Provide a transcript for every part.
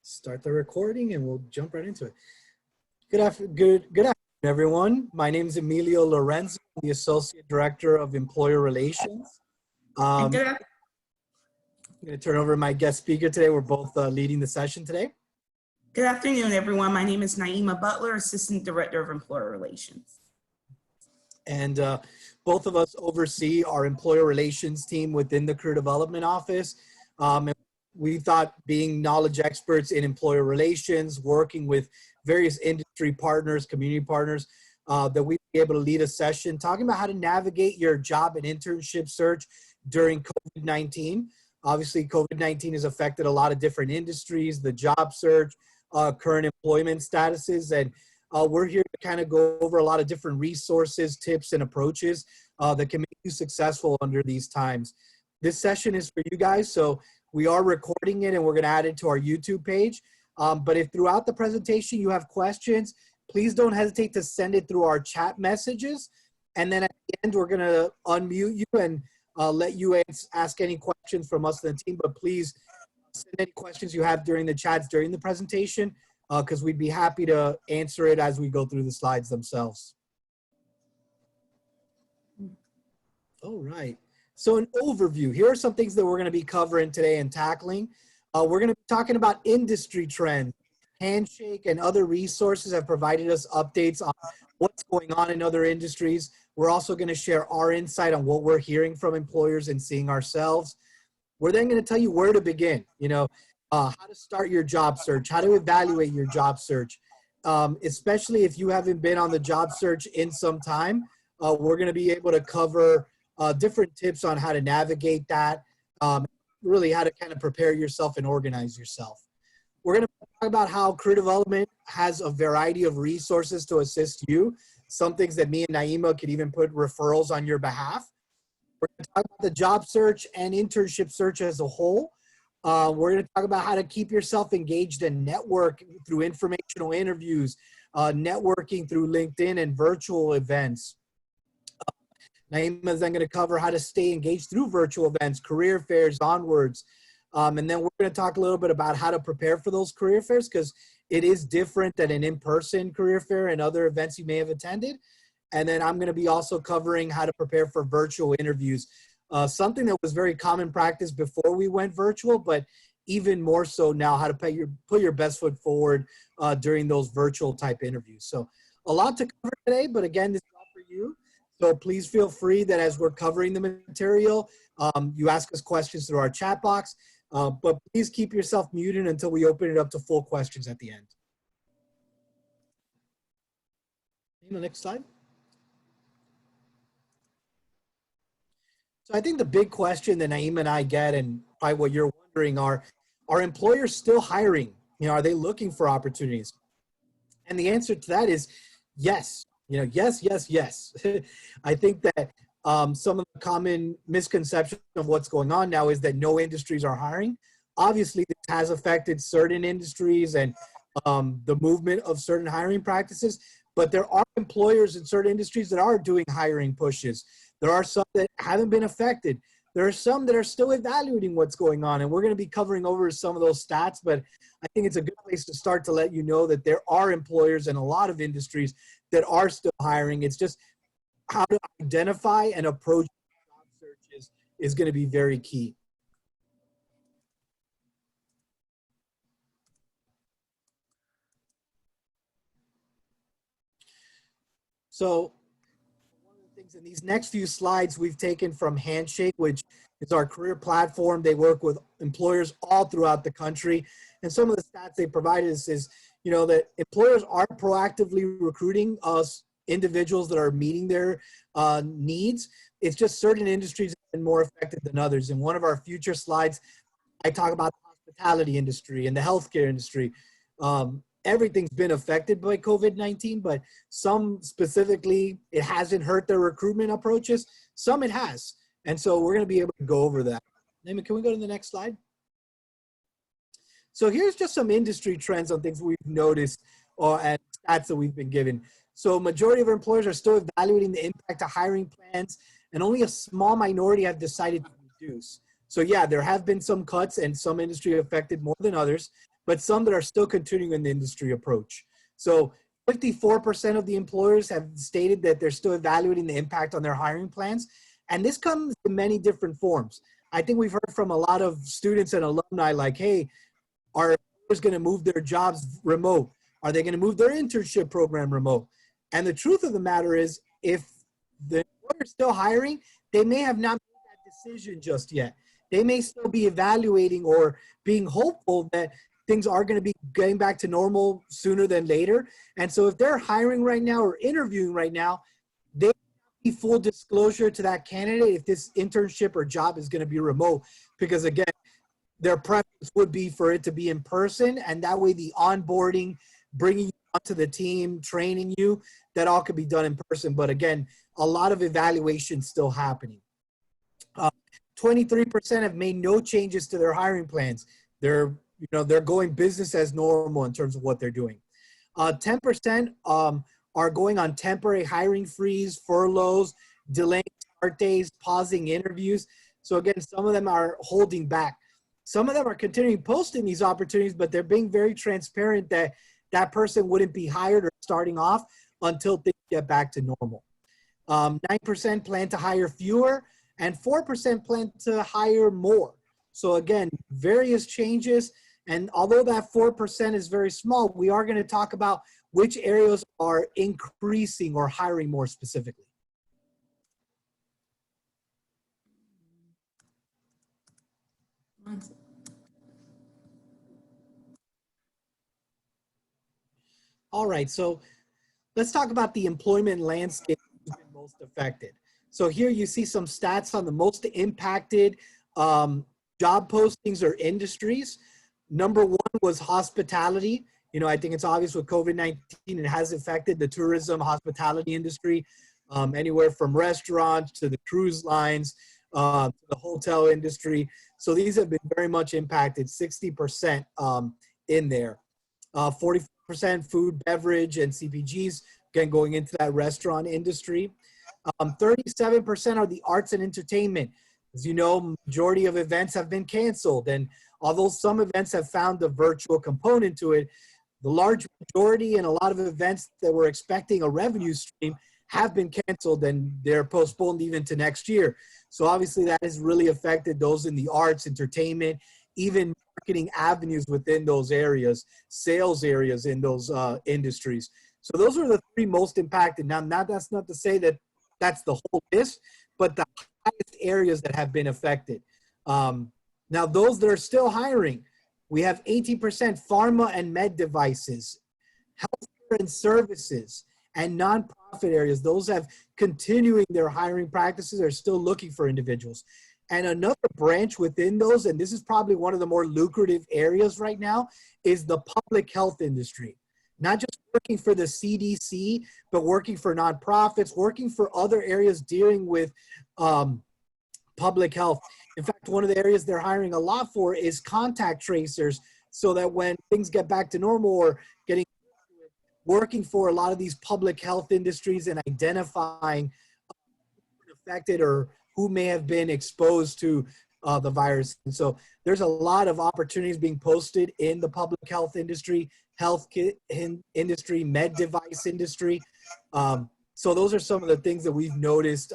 Start the recording and we'll jump right into it. Good afternoon, everyone. My name is Emilio Lorenzo, the Associate Director of Employer Relations. I'm going to turn over to my guest speaker today. We're both leading the session today. Good afternoon, everyone. My name is Naima Butler, Assistant Director of Employer Relations. And both of us oversee our employer relations team within the Career Development Office. And we thought, being knowledge experts in employer relations, working with various industry partners, community partners, that we'd be able to lead a session talking about how to navigate your job and internship search during COVID-19. Obviously, COVID-19 has affected a lot of different industries, the job search, current employment statuses, and we're here to kind of go over a lot of different resources, tips, and approaches that can make you successful under these times. This session is for you guys, so we are recording it and we're going to add it to our YouTube page. But if throughout the presentation you have questions, please don't hesitate to send it through our chat messages. And then at the end, we're going to unmute you and let you ask any questions from us and the team. But please send any questions you have during the chats during the presentation, because we'd be happy to answer it as we go through the slides themselves. All right. So an overview, here are some things that we're going to be covering today and tackling. We're going to be talking about industry trends. Handshake and other resources have provided us updates on what's going on in other industries. We're also going to share our insight on what we're hearing from employers and seeing ourselves. We're then going to tell you where to begin, how to start your job search, how to evaluate your job search, especially if you haven't been on the job search in some time. We're going to be able to cover different tips on how to navigate that, really how to kind of prepare yourself and organize yourself. We're going to talk about how career development has a variety of resources to assist you. Some things that me and Naima could even put referrals on your behalf. We're going to talk about the job search and internship search as a whole. We're going to talk about how to keep yourself engaged and network through informational interviews, networking through LinkedIn and virtual events. Naima is then going to cover how to stay engaged through virtual events, career fairs onwards. And then we're going to talk a little bit about how to prepare for those career fairs, because it is different than an in-person career fair and other events you may have attended. And then I'm going to be also covering how to prepare for virtual interviews, something that was very common practice before we went virtual, but even more so now, how to put your best foot forward during those virtual type interviews. So a lot to cover today, but again, this is all for you. So please feel free that as we're covering the material, you ask us questions through our chat box, but please keep yourself muted until we open it up to full questions at the end. The next slide. So I think the big question that Naima and I get, and probably what you're wondering, are employers still hiring? Are they looking for opportunities? And the answer to that is yes. Yes, yes, yes. I think that some of the common misconception of what's going on now is that no industries are hiring. Obviously, this has affected certain industries and the movement of certain hiring practices, but there are employers in certain industries that are doing hiring pushes. There are some that haven't been affected. There are some that are still evaluating what's going on, and we're going to be covering over some of those stats, but I think it's a good place to start to let you know that there are employers in a lot of industries that are still hiring. It's just how to identify and approach job searches is going to be very key. So one of the things in these next few slides we've taken from Handshake, which is our career platform. They work with employers all throughout the country. And some of the stats they provided is that employers are proactively recruiting individuals that are meeting their needs. It's just certain industries have been more affected than others. In one of our future slides, I talk about the hospitality industry and the healthcare industry. Everything's been affected by COVID-19, but some specifically, it hasn't hurt their recruitment approaches. Some it has. And so we're going to be able to go over that. Naima, can we go to the next slide? So here's just some industry trends on things we've noticed and stats that we've been given. So majority of our employers are still evaluating the impact of hiring plans, and only a small minority have decided to reduce. So yeah, there have been some cuts and some industry affected more than others, but some that are still continuing in the industry approach. So 54% of the employers have stated that they're still evaluating the impact on their hiring plans. And this comes in many different forms. I think we've heard from a lot of students and alumni like, hey, are employers going to move their jobs remote? Are they going to move their internship program remote? And the truth of the matter is, if the employer is still hiring, they may have not made that decision just yet. They may still be evaluating or being hopeful that things are going to be getting back to normal sooner than later. And so if they're hiring right now or interviewing right now, they need full disclosure to that candidate if this internship or job is going to be remote. Because again, their preference would be for it to be in person, and that way the onboarding, bringing you onto the team, training you, that all could be done in person. But again, a lot of evaluation still happening. 23% have made no changes to their hiring plans. They're going business as normal in terms of what they're doing. 10% are going on temporary hiring freeze, furloughs, delaying start days, pausing interviews. So again, some of them are holding back. Some of them are continuing posting these opportunities, but they're being very transparent that that person wouldn't be hired or starting off until things get back to normal. 9% plan to hire fewer, and 4% plan to hire more. So again, various changes. And although that 4% is very small, we are going to talk about which areas are increasing or hiring more specifically. All right, so let's talk about the employment landscape who's been most affected. So here you see some stats on the most impacted job postings or industries. Number one was hospitality. I think it's obvious with COVID-19, it has affected the tourism, hospitality industry, anywhere from restaurants to the cruise lines, to the hotel industry. So these have been very much impacted, 60% in there. 40% food, beverage, and CPGs, again, going into that restaurant industry. 37% are the arts and entertainment. As you know, majority of events have been canceled. And although some events have found a virtual component to it, the large majority and a lot of events that were expecting a revenue stream have been canceled, and they're postponed even to next year. So obviously that has really affected those in the arts, entertainment, even marketing avenues within those areas, sales areas in those industries. So those are the three most impacted. Now, that's not to say that that's the whole list, but the highest areas that have been affected. Now, those that are still hiring, we have 18% pharma and med devices, healthcare and services, and nonprofit areas. Those have continuing their hiring practices, are still looking for individuals. And another branch within those, and this is probably one of the more lucrative areas right now, is the public health industry. Not just working for the CDC, but working for nonprofits, working for other areas dealing with public health. In fact, one of the areas they're hiring a lot for is contact tracers, so that when things get back to normal or working for a lot of these public health industries and identifying affected or who may have been exposed to the virus. And so there's a lot of opportunities being posted in the public health industry, health industry, med device industry. So those are some of the things that we've noticed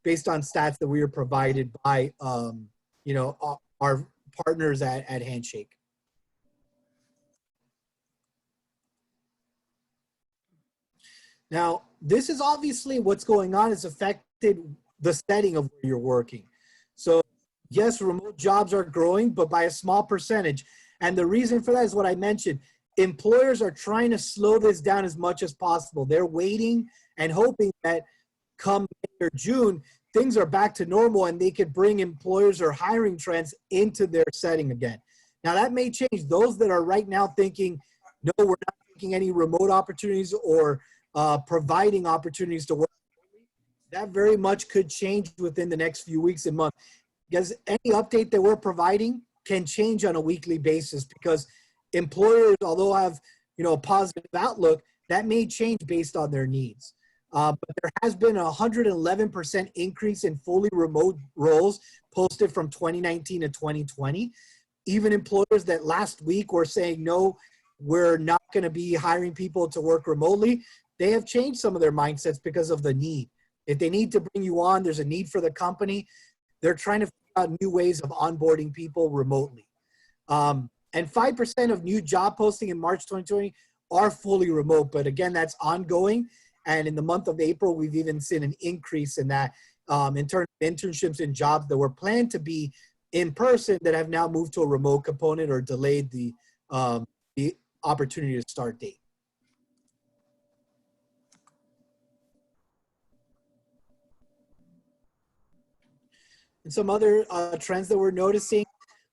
based on stats that we were provided by our partners at Handshake. Now, this is obviously what's going on has affected the setting of where you're working. So yes, remote jobs are growing, but by a small percentage. And the reason for that is what I mentioned. Employers are trying to slow this down as much as possible. They're waiting and hoping that come May or June, things are back to normal and they could bring employers or hiring trends into their setting again. Now that may change. Those that are right now thinking, no, we're not taking any remote opportunities or providing opportunities to work, that very much could change within the next few weeks and months. Because any update that we're providing can change on a weekly basis, because employers, although have a positive outlook, that may change based on their needs. But there has been a 111% increase in fully remote roles posted from 2019 to 2020. even employers that last week were saying, no, we're not going to be hiring people to work remotely, they have changed some of their mindsets because of the need. If they need to bring you on, there's a need for the company. They're trying to figure out new ways of onboarding people remotely. And 5% of new job posting in March 2020 are fully remote, but again, that's ongoing. And in the month of April, we've even seen an increase in that in terms of internships and jobs that were planned to be in person that have now moved to a remote component or delayed the opportunity to start date. And some other trends that we're noticing,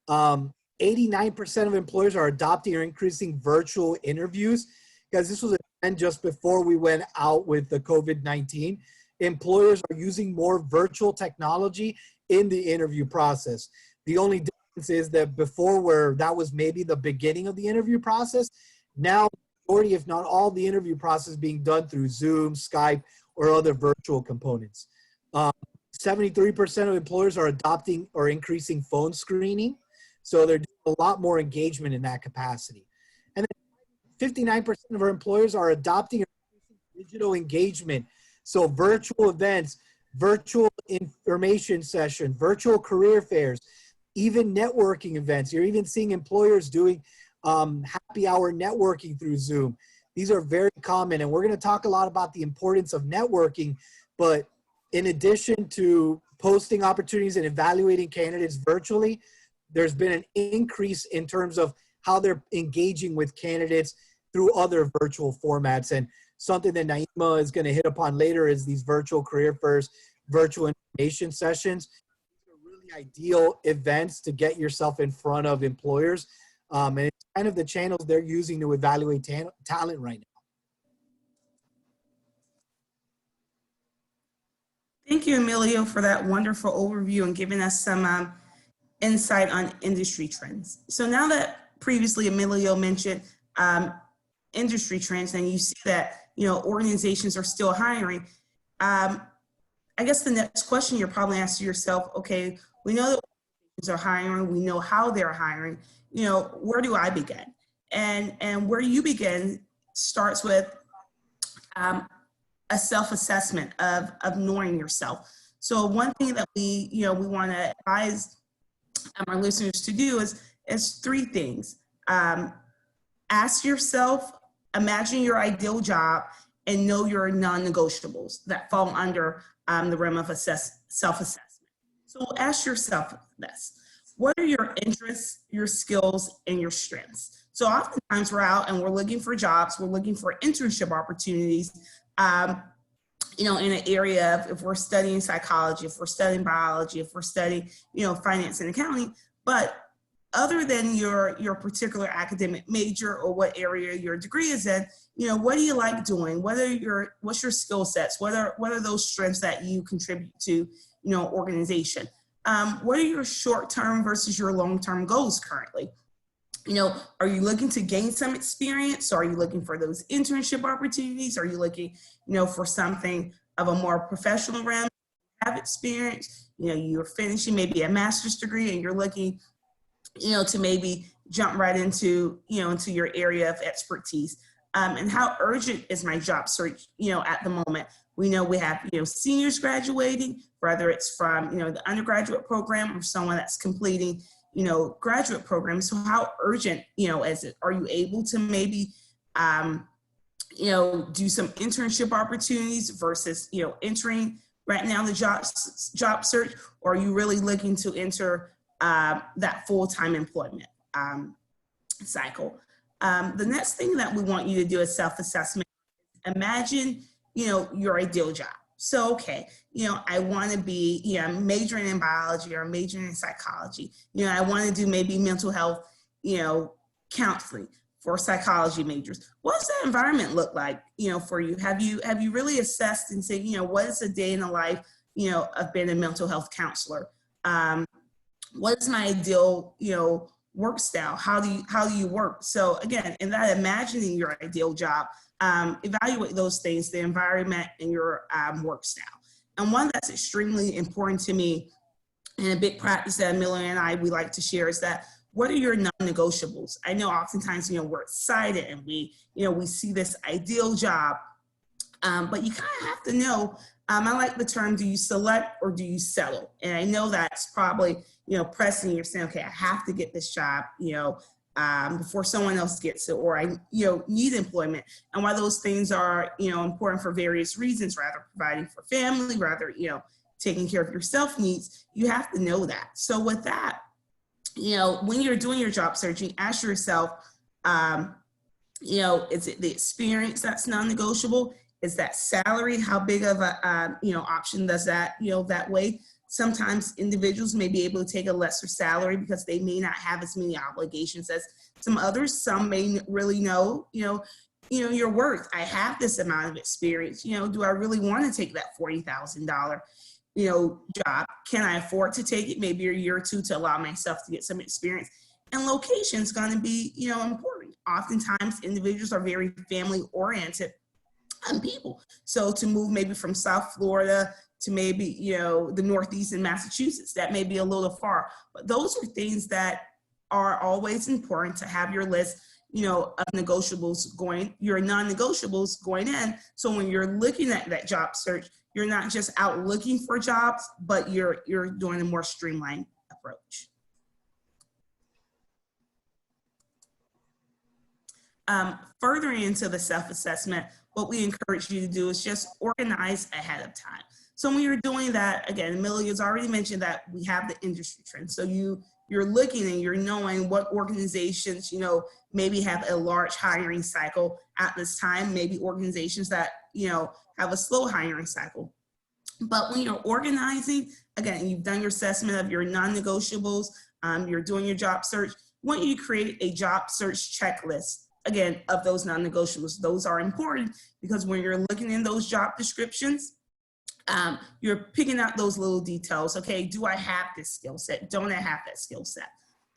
89% of employers are adopting or increasing virtual interviews, because this was a trend just before we went out with the COVID-19. Employers are using more virtual technology in the interview process. The only difference is that before, where that was maybe the beginning of the interview process, now majority, if not all, the interview process being done through Zoom, Skype, or other virtual components. 73% of employers are adopting or increasing phone screening. So they're doing a lot more engagement in that capacity. And then 59% of our employers are adopting or increasing digital engagement. So virtual events, virtual information session, virtual career fairs, even networking events. You're even seeing employers doing happy hour networking through Zoom. These are very common, and we're going to talk a lot about the importance of networking. But in addition to posting opportunities and evaluating candidates virtually, there's been an increase in terms of how they're engaging with candidates through other virtual formats. And something that Naima is going to hit upon later is these virtual career fairs, virtual information sessions. These are really ideal events to get yourself in front of employers. And it's kind of the channels they're using to evaluate talent right now. Thank you, Emilio, for that wonderful overview and giving us some insight on industry trends. So now that previously Emilio mentioned industry trends, and you see that organizations are still hiring, I guess the next question you're probably asking yourself, okay, we know that organizations are hiring, we know how they're hiring, where do I begin? And where you begin starts with a self-assessment of knowing yourself. So one thing that we want to advise our listeners to do is three things. Ask yourself, imagine your ideal job, and know your non-negotiables that fall under the realm of self-assessment. So ask yourself this: what are your interests, your skills, and your strengths? So oftentimes we're out and we're looking for jobs, we're looking for internship opportunities, in an area of, if we're studying psychology, if we're studying biology, if we're studying, finance and accounting. But other than your particular academic major or what area your degree is in, what do you like doing? What's your skill sets? What are those strengths that you contribute to, organization? What are your short-term versus your long-term goals currently? Are you looking to gain some experience? Or are you looking for those internship opportunities? Are you looking, for something of a more professional realm, have experience? You're finishing maybe a master's degree and you're looking, to maybe jump right into, into your area of expertise. And how urgent is my job search, at the moment? We know we have, seniors graduating, whether it's from, the undergraduate program or someone that's completing, graduate programs. So how urgent, is it? Are you able to maybe, do some internship opportunities versus, entering right now the job search? Or are you really looking to enter that full-time employment cycle? The next thing that we want you to do is self-assessment. Imagine, your ideal job. So, okay, I want to be, majoring in biology or majoring in psychology. I want to do maybe mental health, counseling for psychology majors. What does that environment look like, for you? Have you really assessed and said, what is a day in the life, of being a mental health counselor? What is my ideal, work style? How do you work? So again, in that imagining your ideal job, evaluate those things, the environment and your work style. And one that's extremely important to me, and a big practice that Miller and we like to share, is that what are your non-negotiables? I know oftentimes, we're excited and we see this ideal job, but you kind of have to know, I like the term, do you select or do you settle? And I know that's probably, pressing, you're saying, okay, I have to get this job, before someone else gets it, or I, need employment. And while those things are, important for various reasons, rather providing for family, rather, taking care of yourself needs, you have to know that. So with that, when you're doing your job searching, ask yourself, is it the experience that's non-negotiable? Is that salary? How big of a, option does that, that way? Sometimes individuals may be able to take a lesser salary because they may not have as many obligations as some others. Some may really know, your worth. I have this amount of experience. Do I really want to take that $40,000, job? Can I afford to take it maybe a year or two to allow myself to get some experience? And location is going to be, important. Oftentimes, individuals are very family oriented people. So to move maybe from South Florida to maybe, the Northeast in Massachusetts, that may be a little far. But those are things that are always important to have your list, of negotiables going, your non-negotiables going in. So when you're looking at that job search, you're not just out looking for jobs, but you're doing a more streamlined approach. Furthering into the self-assessment, what we encourage you to do is just organize ahead of time. So when you're doing that, again, Amelia's already mentioned that we have the industry trends. So you're looking and you're knowing what organizations, maybe have a large hiring cycle at this time, maybe organizations that, have a slow hiring cycle. But when you're organizing, again, you've done your assessment of your non-negotiables, you're doing your job search, when you create a job search checklist, again, of those non-negotiables. Those are important because when you're looking in those job descriptions, you're picking out those little details. Okay, do I have this skill set? Don't I have that skill set?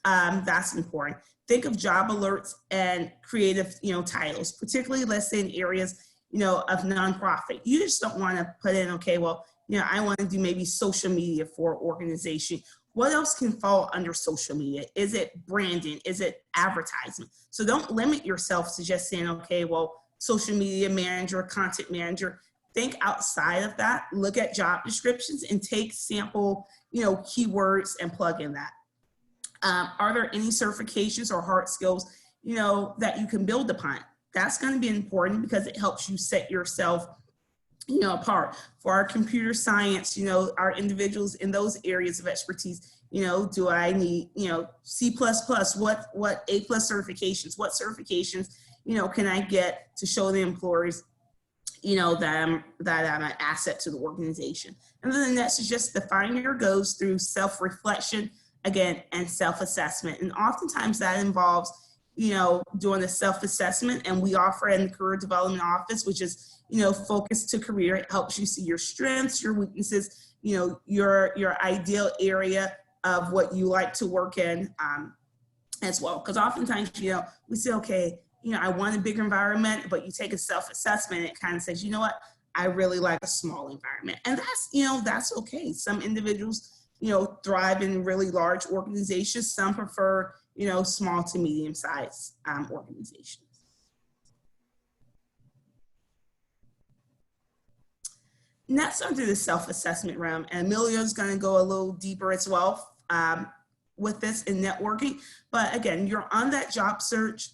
That's important. Think of job alerts and creative, titles, particularly let's say in areas, of nonprofit. You just don't want to put in, okay, well, I want to do maybe social media for organization. What else can fall under social media? Is it branding? Is it advertising? So don't limit yourself to just saying, okay, well, social media manager, content manager. Think outside of that, look at job descriptions and take sample, keywords and plug in that. Are there any certifications or hard skills, that you can build upon? That's going to be important because it helps you set yourself, apart. For our computer science, our individuals in those areas of expertise, do I need, C++, what A+ certifications, what certifications, can I get to show the employers, that I'm an asset to the organization. And then the next is just define your goals through self-reflection, again, and self-assessment. And oftentimes that involves, doing a self-assessment, and we offer in the Career Development Office, which is, focused to career. It helps you see your strengths, your weaknesses, your ideal area of what you like to work in as well. Because oftentimes, we say, okay, I want a bigger environment, but you take a self-assessment, it kind of says, you know what, I really like a small environment. And that's, that's okay. Some individuals, thrive in really large organizations. Some prefer, small to medium-sized organizations. Next, under the self-assessment realm, and Amelia's going to go a little deeper as well with this in networking. But again, you're on that job search.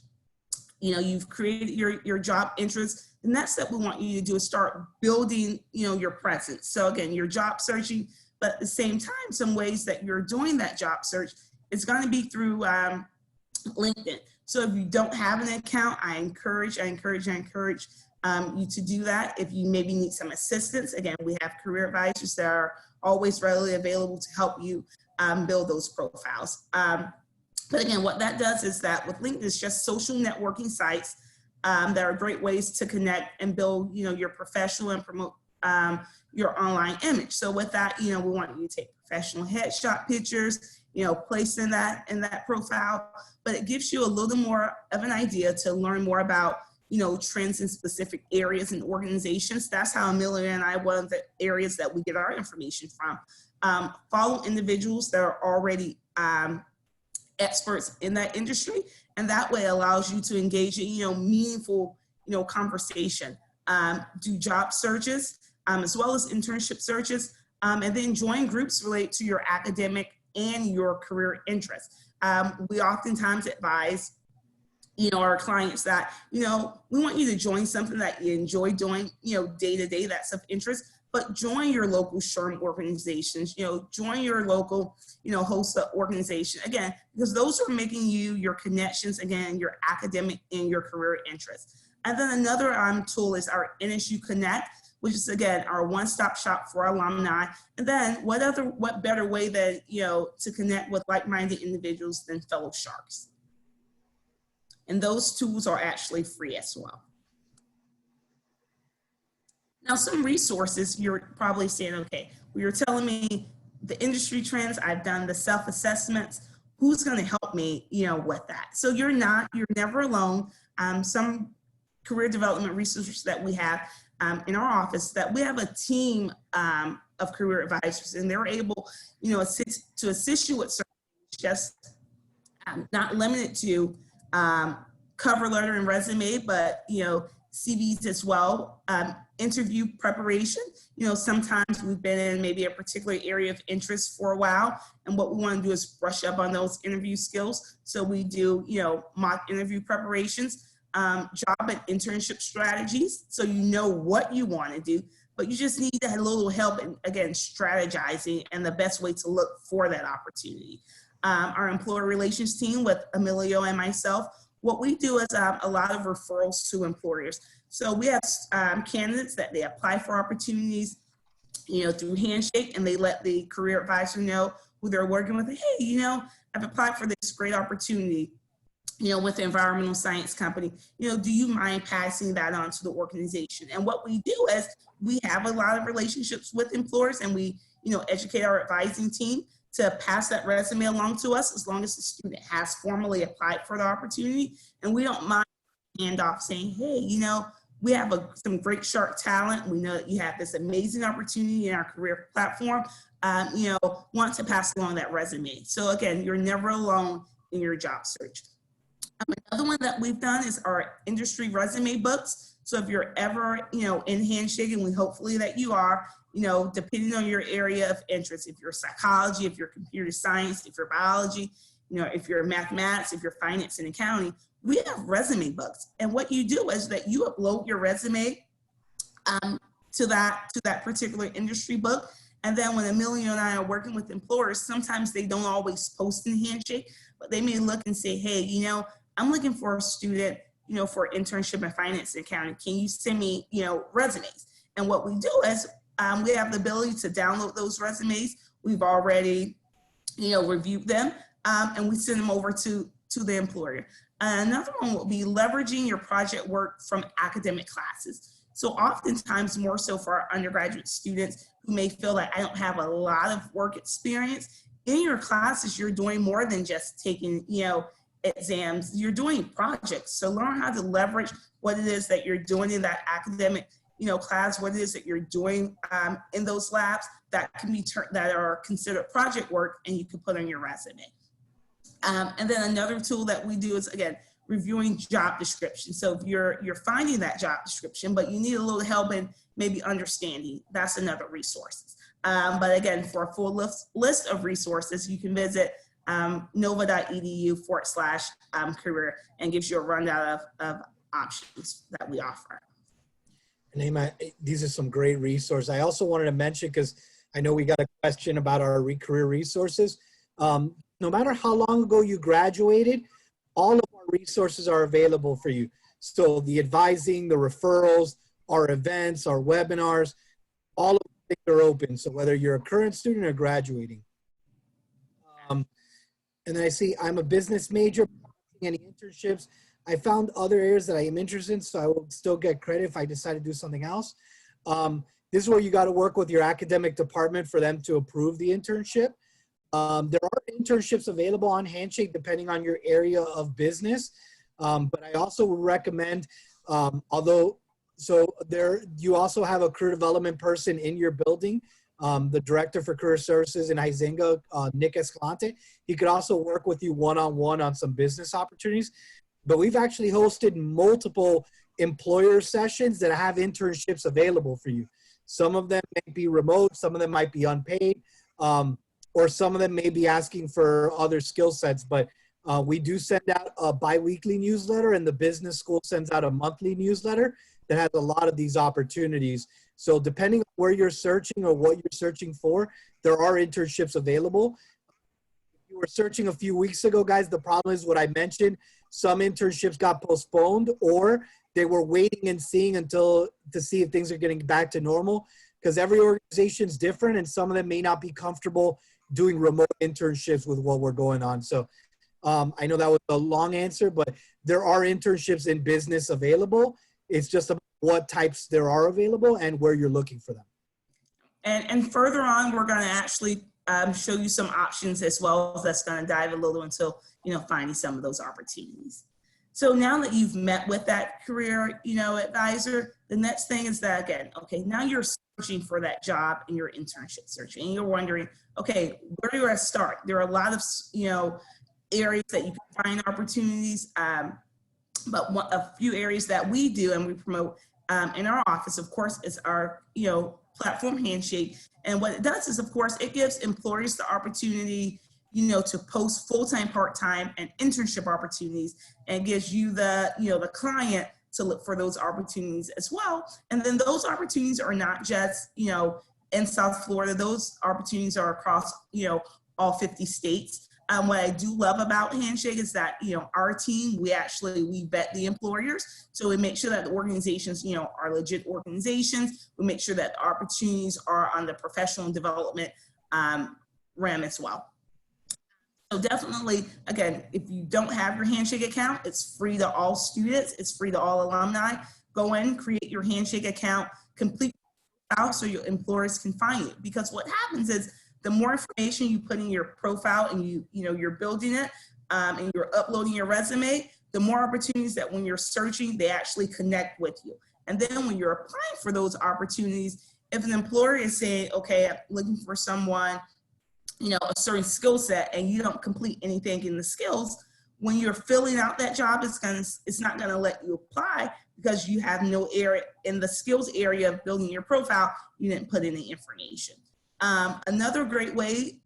You've created your job interests. The next step we want you to do is start building, your presence. So again, you're job searching, but at the same time, some ways that you're doing that job search is going to be through LinkedIn. So if you don't have an account, I encourage you to do that. If you maybe need some assistance, again, we have career advisors that are always readily available to help you build those profiles. But again, what that does is that with LinkedIn, it's just social networking sites that are great ways to connect and build, your professional and promote your online image. So with that, we want you to take professional headshot pictures, place in that profile, but it gives you a little more of an idea to learn more about, trends in specific areas and organizations. That's how Amelia and I, one of the areas that we get our information from. Follow individuals that are already experts in that industry, and that way allows you to engage in meaningful conversation, do job searches as well as internship searches, and then join groups related to your academic and your career interests. We oftentimes advise our clients that we want you to join something that you enjoy doing day to day, that's of interest, but join your local SHRM organizations, join your local, HOSA organization, again, because those are making you your connections, again, your academic and your career interests. And then another tool is our NSU Connect, which is, again, our one-stop shop for alumni. And then what better way than, to connect with like-minded individuals than fellow Sharks. And those tools are actually free as well. Now, some resources, you're probably saying, okay, well, you're telling me the industry trends, I've done the self-assessments, who's going to help me, with that? So you're never alone. Some career development resources that we have in our office, that we have a team of career advisors, and they're able, to assist you with certain, just not limited to cover letter and resume, but, CVs as well. Interview preparation, sometimes we've been in maybe a particular area of interest for a while, and what we want to do is brush up on those interview skills. So we do, mock interview preparations, job and internship strategies, so what you want to do, but you just need a little help in, again, strategizing and the best way to look for that opportunity. Our employer relations team with Emilio and myself, what we do is a lot of referrals to employers. So we have candidates that they apply for opportunities, through Handshake, and they let the career advisor know who they're working with. Hey, I've applied for this great opportunity, with the environmental science company. Do you mind passing that on to the organization? And what we do is we have a lot of relationships with employers, and we, educate our advising team to pass that resume along to us as long as the student has formally applied for the opportunity. And we don't mind hand off saying, hey, we have some great shark talent. We know that you have this amazing opportunity in our career platform. Want to pass along that resume. So again, you're never alone in your job search. Another one that we've done is our industry resume books. So if you're ever, in Handshake, and we hopefully that you are, depending on your area of interest, if you're psychology, if you're computer science, if you're biology, if you're mathematics, if you're finance and accounting, we have resume books. And what you do is that you upload your resume to that particular industry book. And then when Emilio and I are working with employers, sometimes they don't always post in Handshake, but they may look and say, hey, I'm looking for a student, for internship in finance and accounting. Can you send me, resumes? And what we do is we have the ability to download those resumes. We've already, reviewed them, and we send them over to the employer. Another one will be leveraging your project work from academic classes. So oftentimes, more so for our undergraduate students who may feel that I don't have a lot of work experience, in your classes, you're doing more than just taking, exams. You're doing projects. So learn how to leverage what it is that you're doing in that academic, class, what it is that you're doing in those labs that can be that are considered project work, and you can put on your resume. And then another tool that we do is, again, reviewing job description. So if you're finding that job description, but you need a little help in maybe understanding, that's another resource. But again, for a full list of resources, you can visit nova.edu/career, and gives you a rundown of options that we offer. Naima, these are some great resources. I also wanted to mention, because I know we got a question about our career resources. No matter how long ago you graduated, all of our resources are available for you. So the advising, the referrals, our events, our webinars, all of them are open. So whether you're a current student or graduating. And then I see I'm a business major, any internships. I found other areas that I am interested in, so I will still get credit if I decide to do something else. This is where you got to work with your academic department for them to approve the internship. There are internships available on Handshake depending on your area of business. But I also would recommend, you also have a career development person in your building the director for career services in Huizinga, Nick Escalante. He could also work with you one-on-one on some business opportunities. But we've actually hosted multiple employer sessions that have internships available for you. Some of them may be remote, some of them might be unpaid, or some of them may be asking for other skill sets. But we do send out a bi-weekly newsletter, and the business school sends out a monthly newsletter that has a lot of these opportunities. So depending on where you're searching or what you're searching for, there are internships available. If you were searching a few weeks ago, guys, the problem is what I mentioned. Some internships got postponed, or they were waiting and seeing to see if things are getting back to normal, because every organization is different and some of them may not be comfortable doing remote internships with what we're going on. So I know that was a long answer, but there are internships in business available. It's just about what types there are available and where you're looking for them. And further on, we're going to actually show you some options as well. That's going to dive a little into, finding some of those opportunities. So now that you've met with that career, advisor, the next thing is that, again, okay, now you're searching for that job in your internship search, and you're wondering, okay, where do I start? There are a lot of, areas that you can find opportunities, but a few areas that we do and we promote in our office, of course, is our, platform Handshake. And what it does is, of course, it gives employers the opportunity, to post full-time, part-time, and internship opportunities, and gives you the, the client to look for those opportunities as well. And then those opportunities are not just, in South Florida. Those opportunities are across, all 50 states. What I do love about Handshake is that, our team, we vet the employers. So we make sure that the organizations, are legit organizations. We make sure that the opportunities are on the professional development realm as well. So definitely, again, if you don't have your Handshake account, it's free to all students. It's free to all alumni. Go in, create your Handshake account, complete out so your employers can find you. Because what happens is, the more information you put in your profile and you're building it and you're uploading your resume, the more opportunities that when you're searching, they actually connect with you. And then when you're applying for those opportunities, if an employer is saying, okay, I'm looking for someone, a certain skill set, and you don't complete anything in the skills, when you're filling out that job, it's not gonna let you apply because you have no area in the skills area of building your profile, you didn't put any information. Another great way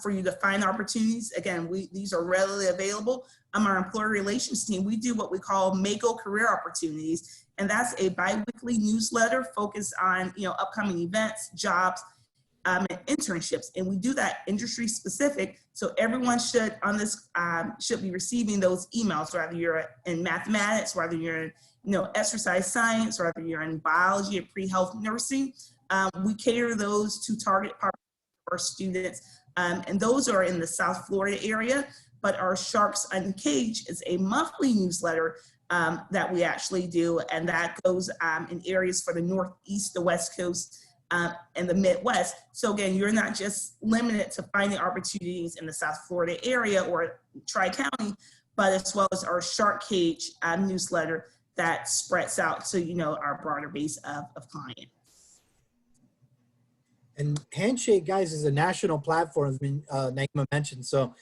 for you to find opportunities, again, these are readily available. Our employer relations team, we do what we call Mako Career Opportunities, and that's a bi-weekly newsletter focused on upcoming events, jobs, and internships. And we do that industry specific, so everyone should be receiving those emails, whether you're in mathematics, whether you're in exercise science, whether you're in biology or pre-health nursing. We cater those to target our students, and those are in the South Florida area. But our Sharks Uncaged is a monthly newsletter that we actually do, and that goes in areas for the Northeast, the West Coast, and the Midwest. So again, you're not just limited to finding opportunities in the South Florida area or Tri-County, but as well as our Shark Cage newsletter that spreads out to our broader base of clients. And Handshake, guys, is a national platform, as Naima mentioned. So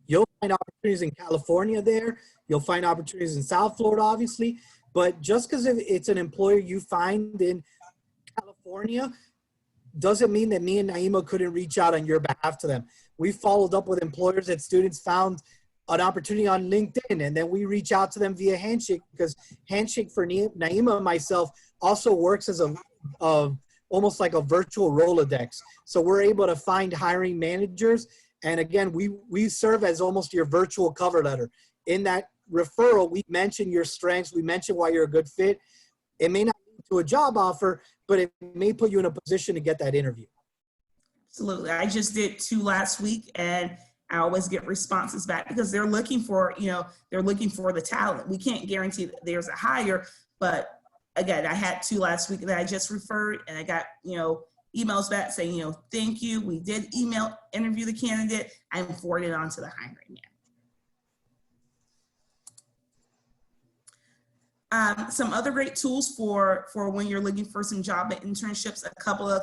you'll find opportunities in California there. You'll find opportunities in South Florida, obviously. But just because it's an employer you find in California doesn't mean that me and Naima couldn't reach out on your behalf to them. We followed up with employers that students found an opportunity on LinkedIn, and then we reach out to them via Handshake, because Handshake for Naima and myself also works as almost like a virtual Rolodex. So we're able to find hiring managers. And again, we serve as almost your virtual cover letter. In that referral, we mention your strengths. We mention why you're a good fit. It may not lead to a job offer, but it may put you in a position to get that interview. Absolutely. I just did 2 last week, and I always get responses back because they're looking for, they're looking for the talent. We can't guarantee that there's a hire, but again, I had 2 last week that I just referred, and I got, emails back saying, thank you. We did interview the candidate and forwarded it on to the hiring manager. Some other great tools for when you're looking for some job and internships, a couple of,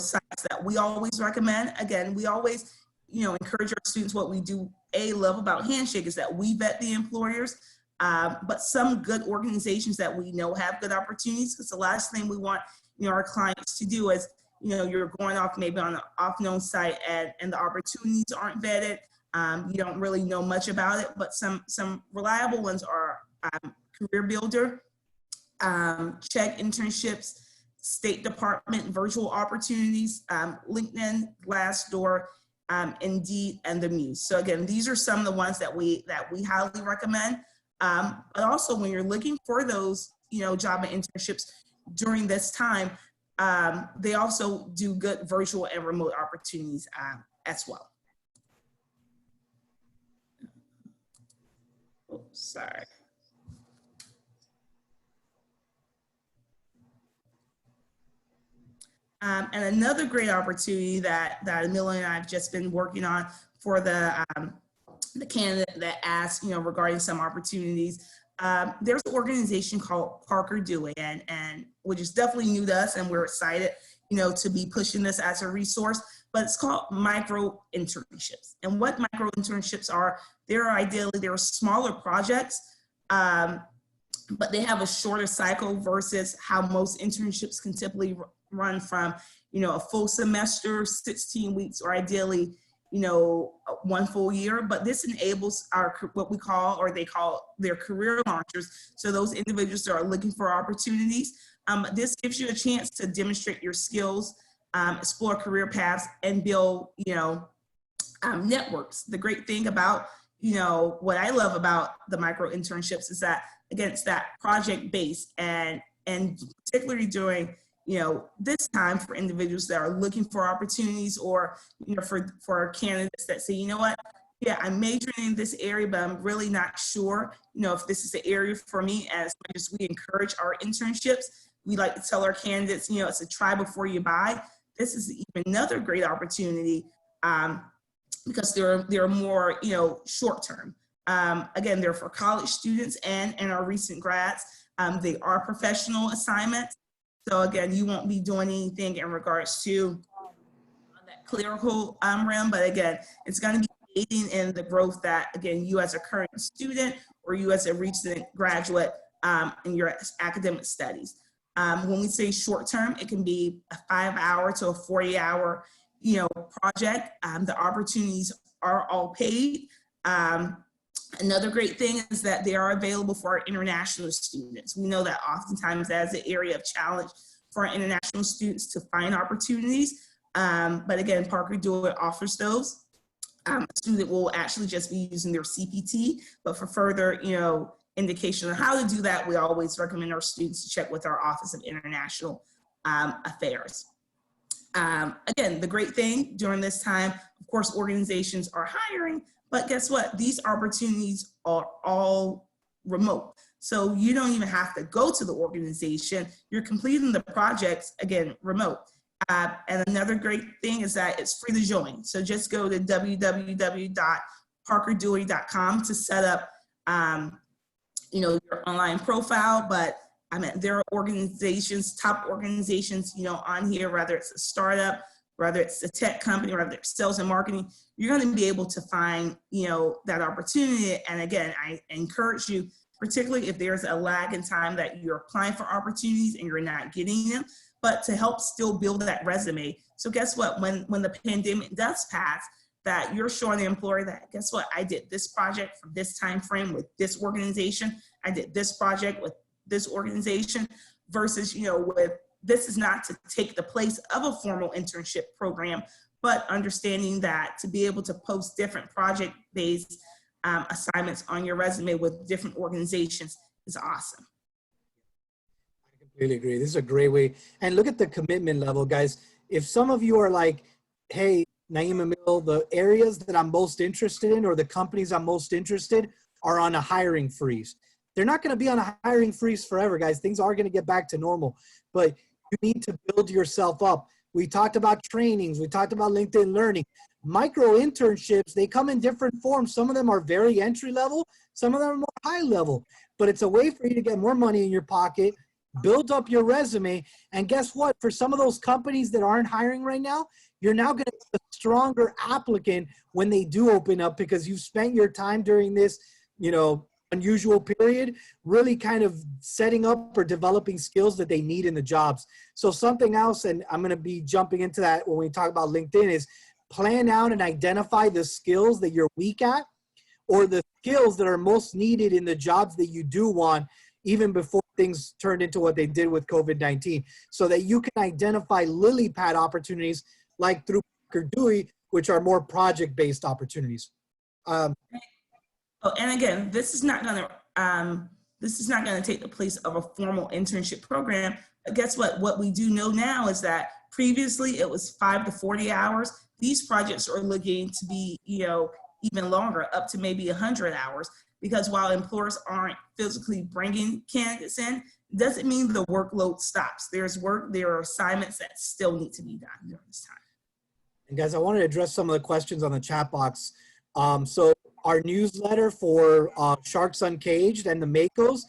sites that we always recommend. Again, we always, encourage our students. What we do love about Handshake is that we vet the employers, but some good organizations that we know have good opportunities, because the last thing we want, our clients to do is, you're going off maybe on an off-known site and the opportunities aren't vetted. You don't really know much about it, but some reliable ones are Career Builder, Check Internships, State Department Virtual Opportunities, LinkedIn, Glassdoor, Indeed, and the Muse. So again, these are some of the ones that we highly recommend. But also when you're looking for those, job and internships during this time, they also do good virtual and remote opportunities as well. Oh, sorry. And another great opportunity that Amelia and I have just been working on for the candidate that asked, regarding some opportunities. There's an organization called Parker Do It, and which is definitely new to us, and we're excited, to be pushing this as a resource. But it's called micro internships. And what micro internships are, they're smaller projects, but they have a shorter cycle versus how most internships can typically run from, a full semester, 16 weeks, or ideally, 1 full year. But this enables what we call, or they call their career launchers. So those individuals that are looking for opportunities. This gives you a chance to demonstrate your skills, explore career paths, and build, networks. The great thing about, what I love about the micro internships is that, again, it's that project based, and particularly during, this time for individuals that are looking for opportunities, or, for candidates that say, yeah, I'm majoring in this area, but I'm really not sure, if this is the area for me. As much as we encourage our internships, we like to tell our candidates, it's a try before you buy. This is even another great opportunity, because they're more, short term. Again, they're for college students and our recent grads. They are professional assignments. So again, you won't be doing anything in regards to that clerical realm, but again, it's going to be aiding in the growth that, again, you as a current student or you as a recent graduate in your academic studies. When we say short term, it can be a 5-hour to a 40-hour, project. The opportunities are all paid. Another great thing is that they are available for our international students. We know that oftentimes that is an area of challenge for our international students to find opportunities. But again, Parker Do It offers those. A student will actually just be using their CPT, but for further, indication on how to do that, we always recommend our students to check with our Office of International Affairs. Again, the great thing during this time, of course, organizations are hiring, but guess what? These opportunities are all remote. So you don't even have to go to the organization. You're completing the projects, again, remote. And another great thing is that it's free to join. So just go to www.parkerdewey.com to set up, your online profile. But I mean, there are organizations, top organizations, on here, whether it's a startup, whether it's a tech company, whether it's sales and marketing, you're going to be able to find, that opportunity. And again, I encourage you, particularly if there's a lag in time that you're applying for opportunities and you're not getting them, but to help still build that resume. So guess what? When the pandemic does pass, that you're showing the employer that, guess what? I did this project from this time frame with this organization. I did this project with this organization versus, with this is not to take the place of a formal internship program, but understanding that to be able to post different project-based assignments on your resume with different organizations is awesome. I completely agree. This is a great way. And look at the commitment level, guys. If some of you are like, hey, Naeem Emil, the areas that I'm most interested in or the companies I'm most interested are on a hiring freeze. They're not going to be on a hiring freeze forever, guys. Things are going to get back to normal, but you need to build yourself up. We talked about trainings. We talked about LinkedIn Learning. Micro internships, they come in different forms. Some of them are very entry level. Some of them are more high level. but it's a way for you to get more money in your pocket, build up your resume. And guess what? For some of those companies that aren't hiring right now, you're now going to be a stronger applicant when they do open up, because you've spent your time during this, you know, unusual period, really kind of setting up or developing skills that they need in the jobs. So something else, and I'm going to be jumping into that when we talk about LinkedIn, is plan out and identify the skills that you're weak at, or the skills that are most needed in the jobs that you do want, even before things turned into what they did with COVID-19, so that you can identify lily pad opportunities like through Parker Dewey, which are more project-based opportunities. Oh, and again, this is not going to take the place of a formal internship program. But guess what? What we do know now is that previously it was 5 to 40 hours. These projects are looking to be, you know, even longer, up to maybe 100 hours. Because while employers aren't physically bringing candidates in, doesn't mean the workload stops. There's work, there are assignments that still need to be done during this time. And guys, I want to address some of the questions on the chat box. So our newsletter for Sharks Uncaged and the Makos,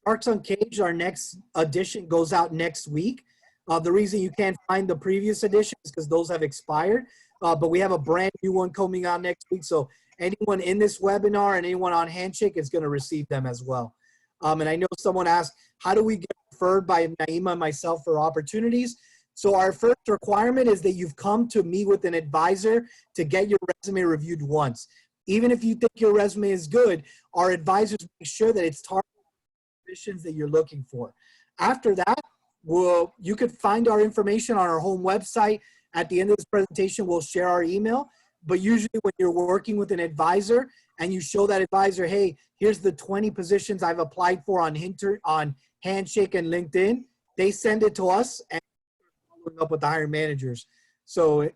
Sharks Uncaged, our next edition goes out next week. The reason you can't find the previous edition is because those have expired, but we have a brand new one coming out next week. So anyone in this webinar and anyone on Handshake is going to receive them as well. And I know someone asked, how do we get referred by Naima and myself for opportunities? So our first requirement is that you've come to meet with an advisor to get your resume reviewed once. Even if you think your resume is good, our advisors make sure that it's targeted positions that you're looking for. After that, you could find our information on our home website. At the end of this presentation, we'll share our email. But usually when you're working with an advisor and you show that advisor, hey, here's the 20 positions I've applied for on Handshake and LinkedIn, they send it to us and following up with the hiring managers. So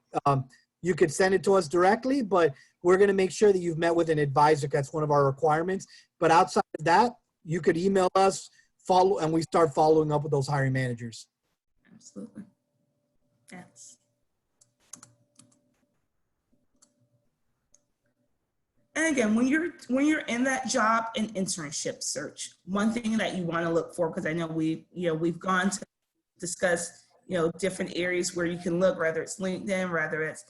you could send it to us directly, but we're going to make sure that you've met with an advisor. That's one of our requirements. But outside of that, you could email us, and we start following up with those hiring managers. Absolutely. Yes. And again, when you're in that job and internship search, one thing that you want to look for, because I know we've gone to discuss, different areas where you can look, whether it's LinkedIn, whether it's,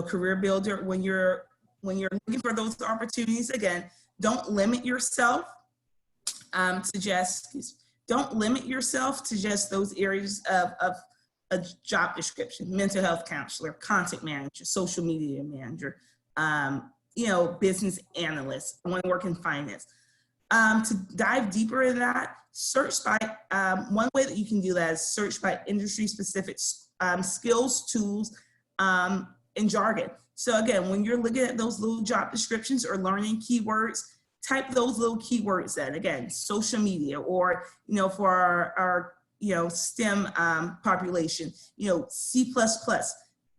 Career Builder. When you're looking for those opportunities, again, don't limit yourself don't limit yourself to just those areas of a job description: mental health counselor, content manager, social media manager, business analyst. I want to work in finance. To dive deeper in that, search by, one way that you can do that is search by industry specific skills, tools, and jargon. So again, when you're looking at those little job descriptions or learning keywords, type those little keywords in. Again, social media, or, for our STEM population, C++.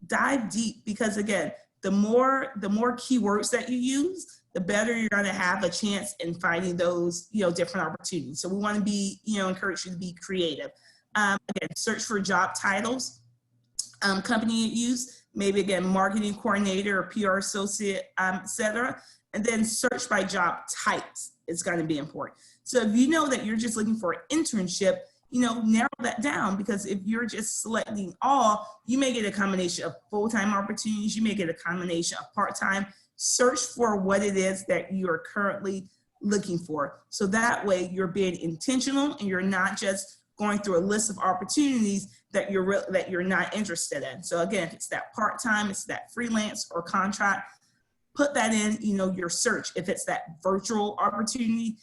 Dive deep, because again, the more keywords that you use, the better you're going to have a chance in finding those, different opportunities. So we want to be, encourage you to be creative. Again, search for job titles, company you use, maybe again, marketing coordinator or PR associate, etc. And then search by job types is going to be important. So if you know that you're just looking for an internship, narrow that down, because if you're just selecting all, you may get a combination of full-time opportunities, you may get a combination of part-time. Search for what it is that you are currently looking for. So that way you're being intentional and you're not just going through a list of opportunities that you're not interested in. So again, if it's that part-time, it's that freelance or contract, put that in, your search. If it's that virtual opportunity,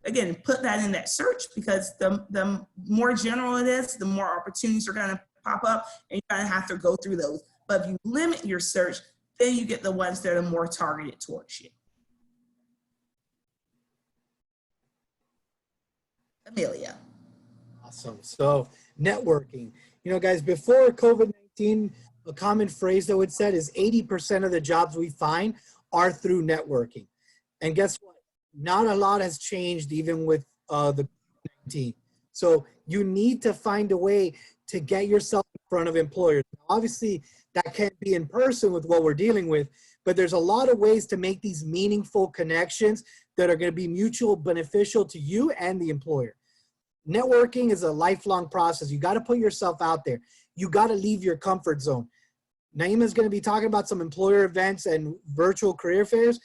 again, put that in that search, because the more general it is, the more opportunities are going to pop up, and you're going to have to go through those. But if you limit your search, then you get the ones that are more targeted towards you. Amelia. Awesome. So networking, guys, before COVID-19, a common phrase that would said is 80% of the jobs we find are through networking. And guess what? Not a lot has changed even with the COVID-19. So you need to find a way to get yourself in front of employers. Obviously, that can't be in person with what we're dealing with, but there's a lot of ways to make these meaningful connections that are going to be mutual beneficial to you and the employer. Networking is a lifelong process. You got to put yourself out there. You got to leave your comfort zone. Naima is going to be talking about some employer events and virtual career fairs.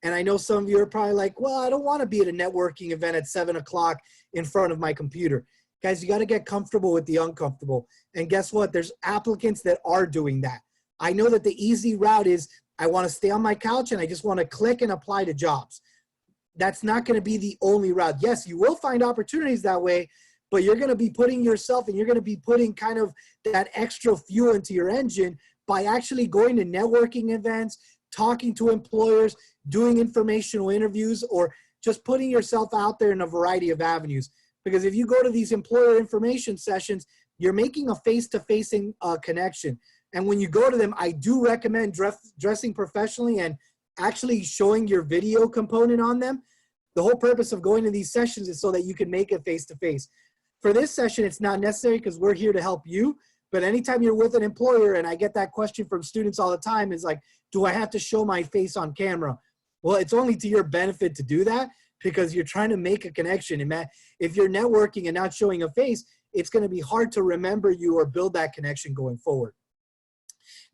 And I know some of you are probably like, well, I don't want to be at a networking event at 7 o'clock in front of my computer. Guys, you got to get comfortable with the uncomfortable. And guess what? There's applicants that are doing that. I know that the easy route is I want to stay on my couch and I just want to click and apply to jobs. That's not going to be the only route. Yes, you will find opportunities that way, but you're going to be putting yourself and you're going to be putting kind of that extra fuel into your engine by actually going to networking events, talking to employers, doing informational interviews, or just putting yourself out there in a variety of avenues. Because if you go to these employer information sessions, you're making a face-to-face connection. And when you go to them, I do recommend dressing professionally and actually showing your video component on them. The whole purpose of going to these sessions is so that you can make it face-to-face. For this session, it's not necessary because we're here to help you. But anytime you're with an employer, and I get that question from students all the time, is like, do I have to show my face on camera? Well, it's only to your benefit to do that because you're trying to make a connection. And if you're networking and not showing a face, it's going to be hard to remember you or build that connection going forward.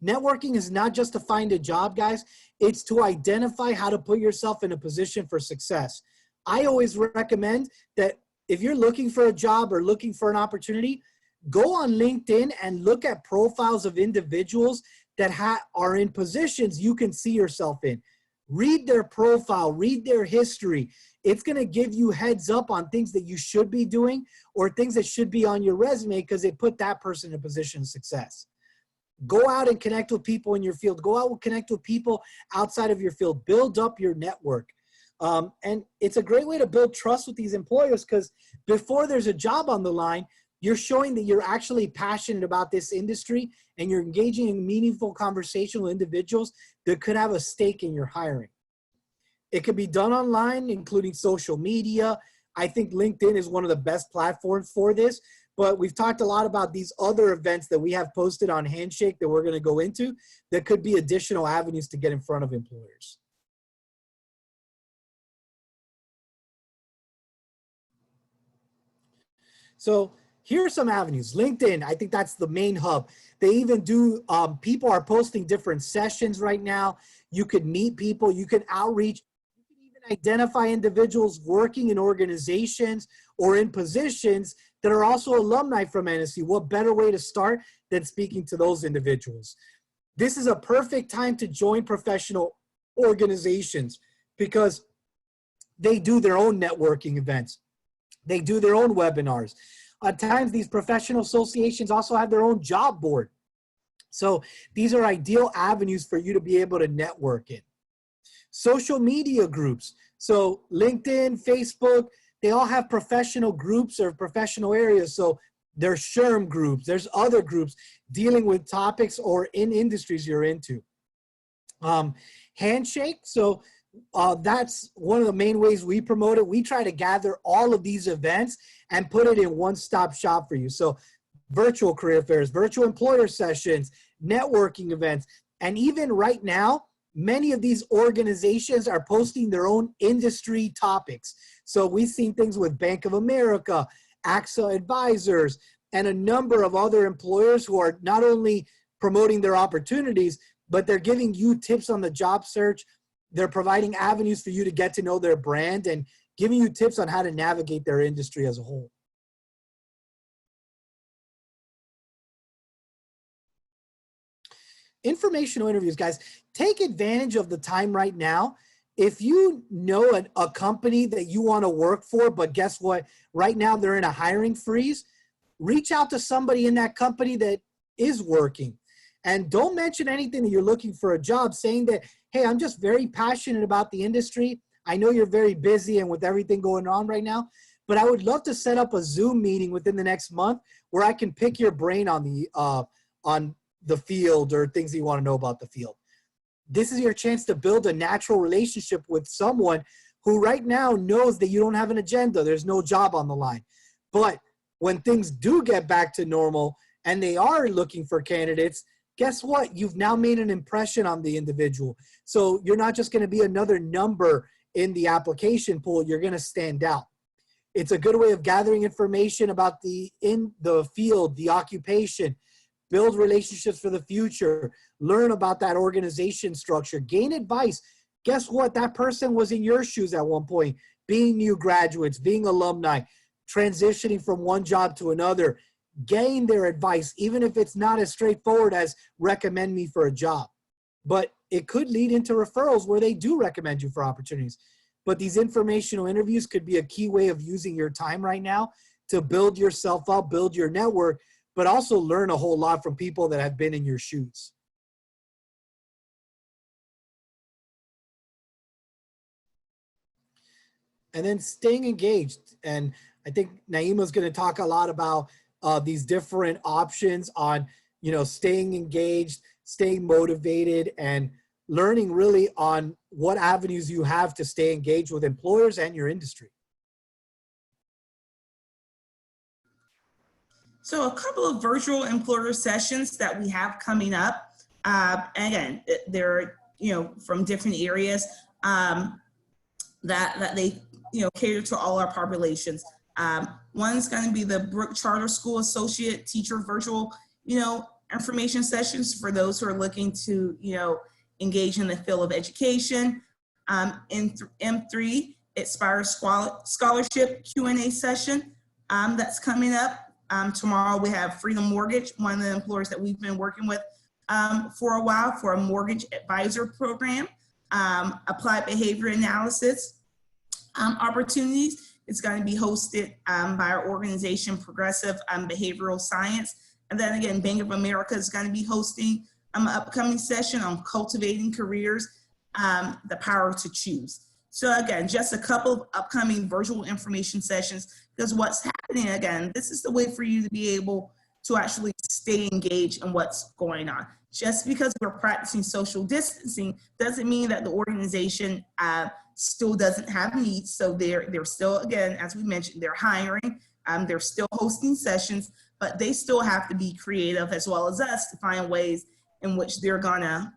Networking is not just to find a job, guys. It's to identify how to put yourself in a position for success. I always recommend that if you're looking for a job or looking for an opportunity, go on LinkedIn and look at profiles of individuals that are in positions you can see yourself in. Read their profile, read their history. It's going to give you heads up on things that you should be doing or things that should be on your resume because it put that person in a position of success. Go out and connect with people in your field. Go out and connect with people outside of your field. Build up your network. And it's a great way to build trust with these employers because before there's a job on the line, you're showing that you're actually passionate about this industry and you're engaging in meaningful conversation with individuals that could have a stake in your hiring. It could be done online, including social media. I think LinkedIn is one of the best platforms for this, but we've talked a lot about these other events that we have posted on Handshake that we're going to go into that could be additional avenues to get in front of employers. So here are some avenues. LinkedIn, I think that's the main hub. They even do, people are posting different sessions right now. You could meet people, you can outreach, you can even identify individuals working in organizations or in positions that are also alumni from NSC. What better way to start than speaking to those individuals? This is a perfect time to join professional organizations because they do their own networking events. They do their own webinars. At times, these professional associations also have their own job board. So these are ideal avenues for you to be able to network in. Social media groups. So LinkedIn, Facebook, they all have professional groups or professional areas. So there's SHRM groups. There's other groups dealing with topics or in industries you're into. Handshake. So that's one of the main ways we promote it. We try to gather all of these events and put it in one-stop shop for you. So virtual career fairs, virtual employer sessions, networking events, and even right now, many of these organizations are posting their own industry topics. So we've seen things with Bank of America, AXA Advisors, and a number of other employers who are not only promoting their opportunities, but they're giving you tips on the job search. They're providing avenues for you to get to know their brand and giving you tips on how to navigate their industry as a whole. Informational interviews, guys, take advantage of the time right now. If you know a company that you want to work for, but guess what? Right now they're in a hiring freeze, reach out to somebody in that company that is working. And don't mention anything that you're looking for a job, saying that, hey, I'm just very passionate about the industry. I know you're very busy and with everything going on right now, but I would love to set up a Zoom meeting within the next month where I can pick your brain on the field or things you want to know about the field. This is your chance to build a natural relationship with someone who right now knows that you don't have an agenda. There's no job on the line. But when things do get back to normal and they are looking for candidates, guess what? You've now made an impression on the individual. So you're not just going to be another number in the application pool. You're going to stand out. It's a good way of gathering information about in the field, the occupation, build relationships for the future, learn about that organization structure, gain advice. Guess what? That person was in your shoes at one point, being new graduates, being alumni, transitioning from one job to another. Gain their advice, even if it's not as straightforward as recommend me for a job. But it could lead into referrals where they do recommend you for opportunities. But these informational interviews could be a key way of using your time right now to build yourself up, build your network, but also learn a whole lot from people that have been in your shoes. And then staying engaged. And I think Naima's going to talk a lot about these different options on, staying engaged, staying motivated, and learning really on what avenues you have to stay engaged with employers and your industry. So a couple of virtual employer sessions that we have coming up. And again, they're, from different areas that they, cater to all our populations. One's going to be the Brook Charter School Associate Teacher Virtual, information sessions for those who are looking to, engage in the field of education. In M3, Aspire Scholarship Q&A session that's coming up. Tomorrow we have Freedom Mortgage, one of the employers that we've been working with for a while for a mortgage advisor program. Applied behavior analysis opportunities. It's going to be hosted by our organization, Progressive Behavioral Science. And then again, Bank of America is going to be hosting an upcoming session on cultivating careers, the power to choose. So again, just a couple of upcoming virtual information sessions, because what's happening, again, this is the way for you to be able to actually stay engaged in what's going on. Just because we're practicing social distancing doesn't mean that the organization still doesn't have needs. So they're still, again, as we mentioned, they're hiring, they're still hosting sessions, but they still have to be creative as well as us to find ways in which they're gonna,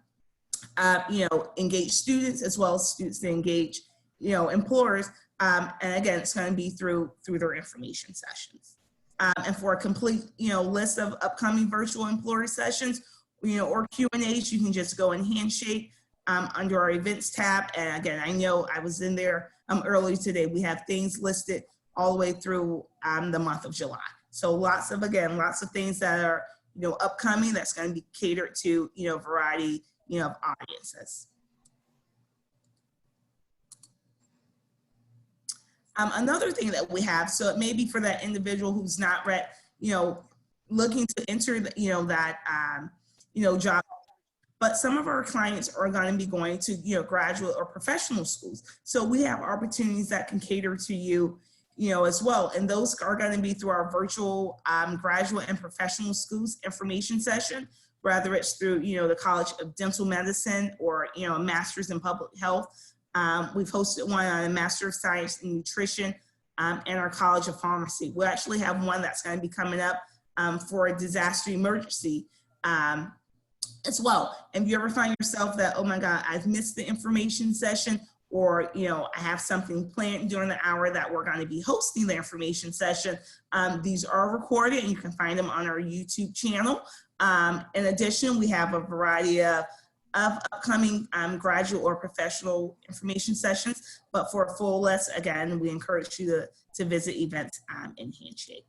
engage students as well as students to engage, employers. And again, it's gonna be through their information sessions. And for a complete, list of upcoming virtual employer sessions, or Q&As, you can just go in Handshake under our events tab. And again, I know I was in there earlier today. We have things listed all the way through the month of July. So lots of things that are, upcoming that's going to be catered to, a variety, of audiences. Another thing that we have, so it may be for that individual who's not looking to enter the, job, but some of our clients are going to be going to, graduate or professional schools. So we have opportunities that can cater to you, as well. And those are going to be through our virtual graduate and professional schools information session, whether it's through, the College of Dental Medicine or, a master's in public health. We've hosted one on a Master of Science in Nutrition in our College of Pharmacy. We actually have one that's going to be coming up for a disaster emergency as well. And if you ever find yourself that, oh my God, I've missed the information session, or I have something planned during the hour that we're going to be hosting the information session, these are recorded and you can find them on our YouTube channel. In addition, we have a variety of upcoming graduate or professional information sessions, but for a full list, again, we encourage you to visit events in Handshake.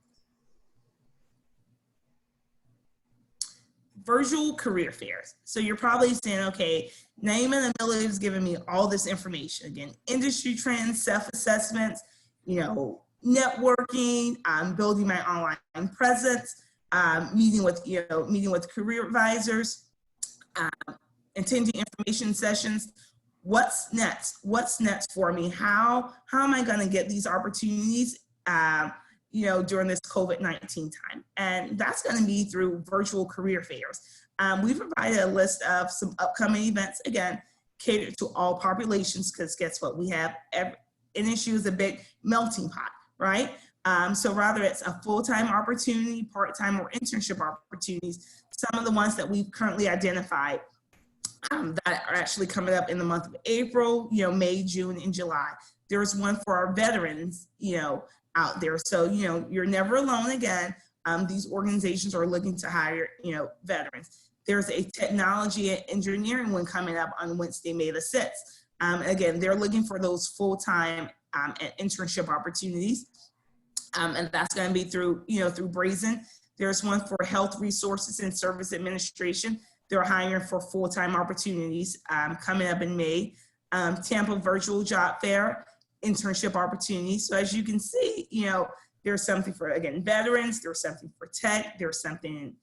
Virtual career fairs. So you're probably saying, okay, Naima and Amelia is giving me all this information. Again, industry trends, self-assessments, networking, building my online presence, meeting with career advisors, attending information sessions. What's next? What's next for me? How am I going to get these opportunities during this COVID-19 time? And that's going to be through virtual career fairs. We've provided a list of some upcoming events, again, catered to all populations, because guess what? We have NSU is a big melting pot, right? So rather it's a full-time opportunity, part-time, or internship opportunities. some of the ones that we've currently identified that are actually coming up in the month of April, May, June, and July. There's one for our veterans, out there. So, you're never alone again. These organizations are looking to hire, veterans. There's a technology and engineering one coming up on Wednesday, May the 6th. Again, they're looking for those full-time and internship opportunities. And that's going to be through Brazen. There's one for health resources and service administration. They're hiring for full-time opportunities coming up in May. Tampa Virtual Job Fair, internship opportunities. So as you can see, there's something for, again, veterans, there's something for tech, there's something in,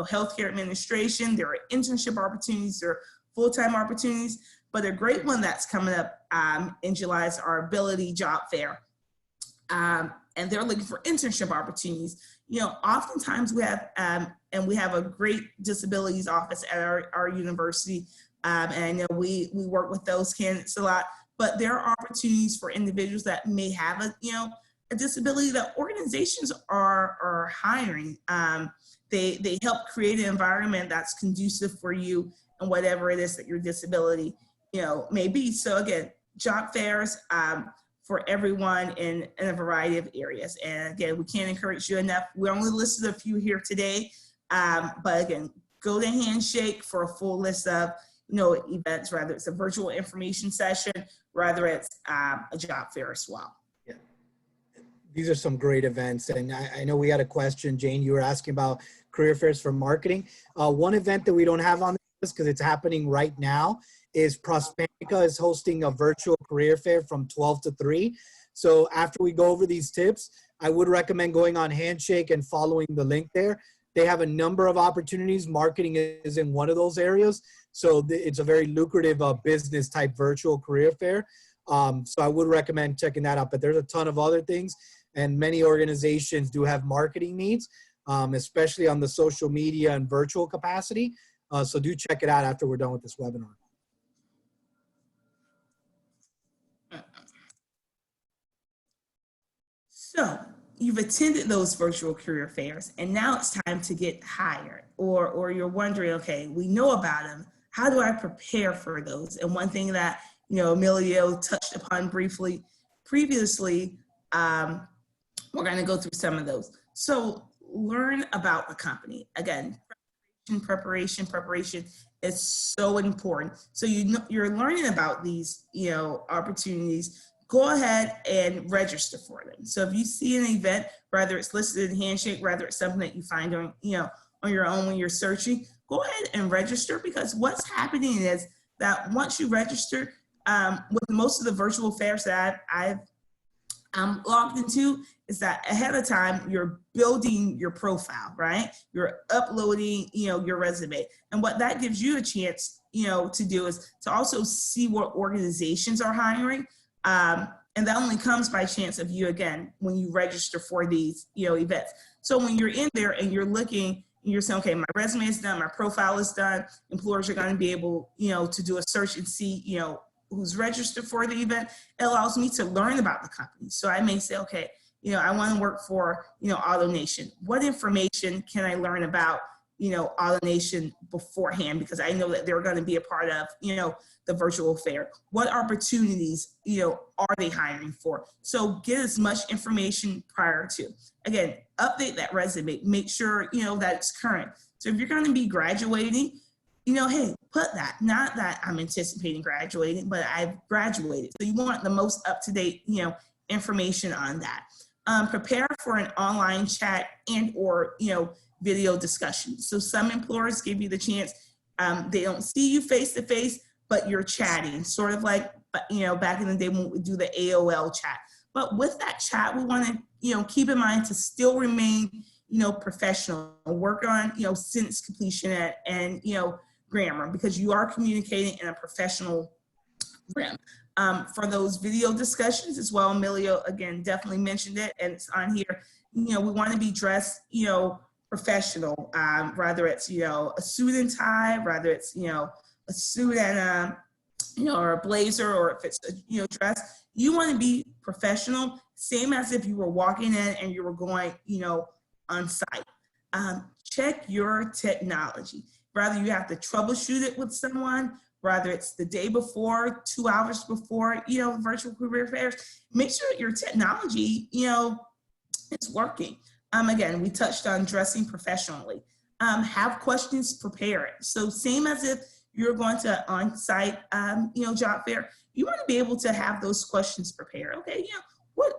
healthcare administration, there are internship opportunities, there are full-time opportunities, but a great one that's coming up in July is our Ability Job Fair. And they're looking for internship opportunities. Oftentimes we have, and we have a great disabilities office at our university. And I know we work with those candidates a lot, but there are opportunities for individuals that may have a disability that organizations are hiring. They help create an environment that's conducive for you and whatever it is that your disability, may be. So again, job fairs for everyone in a variety of areas. And again, we can't encourage you enough. We only listed a few here today, but again, go to Handshake for a full list of events, whether it's a virtual information session, whether it's a job fair as well. Yeah, these are some great events. And I know we had a question, Jane, you were asking about career fairs for marketing. One event that we don't have on this because it's happening right now is Prospenica is hosting a virtual career fair from 12 to 3. So after we go over these tips, I would recommend going on Handshake and following the link there. They have a number of opportunities. Marketing is in one of those areas. So it's a very lucrative business type virtual career fair. So I would recommend checking that out, but there's a ton of other things and many organizations do have marketing needs, especially on the social media and virtual capacity. So do check it out after we're done with this webinar. So you've attended those virtual career fairs and now it's time to get hired, or you're wondering, okay, we know about them. How do I prepare for those? And one thing that, Emilio touched upon briefly previously, we're going to go through some of those. So learn about the company. Again, preparation is so important. So you're learning about these, opportunities. Go ahead and register for them. So if you see an event, whether it's listed in Handshake, whether it's something that you find on, on your own when you're searching, go ahead and register, because what's happening is that once you register, with most of the virtual fairs that I've logged into, is that ahead of time, you're building your profile, right? You're uploading, your resume. And what that gives you a chance, to do is to also see what organizations are hiring. And that only comes by chance of you, again, when you register for these, events. So when you're in there and you're looking, you're saying, okay, my resume is done, my profile is done, employers are going to be able, to do a search and see, who's registered for the event. It allows me to learn about the company. So I may say, okay, I want to work for, AutoNation. What information can I learn about, AutoNation beforehand? Because I know that they're going to be a part of, the virtual fair. What opportunities, are they hiring for? So get as much information prior to. Again, update that resume. Make sure, that it's current. So if you're going to be graduating, hey, put that, not that I'm anticipating graduating, but I've graduated. So you want the most up-to-date, information on that. Prepare for an online chat and or, video discussion. So some employers give you the chance, they don't see you face-to-face, but you're chatting, sort of like, back in the day when we do the AOL chat. But with that chat, we want to, keep in mind to still remain, professional, work on, sentence completion and grammar, because you are communicating in a professional realm. For those video discussions as well, Emilio, again, definitely mentioned it, and it's on here. We want to be dressed, professional, whether it's, a suit and tie, whether it's, a suit and or a blazer, or if it's a, dress. You want to be professional, same as if you were walking in and you were going, on site. check your technology. Rather you have to troubleshoot it with someone, whether it's the day before, 2 hours before, virtual career fairs, make sure that your technology, is working. Again, we touched on dressing professionally. Have questions prepared. So same as if you're going to on-site, job fair, you want to be able to have those questions prepared. Okay,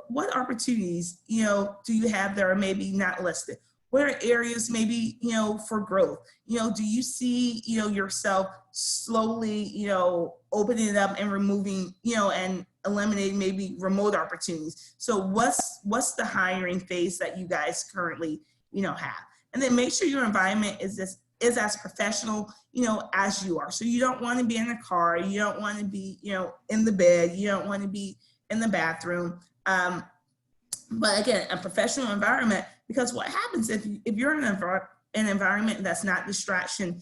what opportunities, do you have that are maybe not listed? What are areas maybe, for growth? Do you see, yourself slowly, opening it up and removing, and eliminating maybe remote opportunities? So what's the hiring phase that you guys currently, have? And then make sure your environment is as professional, as you are. So you don't want to be in a car, you don't want to be, in the bed, you don't want to be in the bathroom. But again, a professional environment, because what happens if you're in an environment that's not distraction,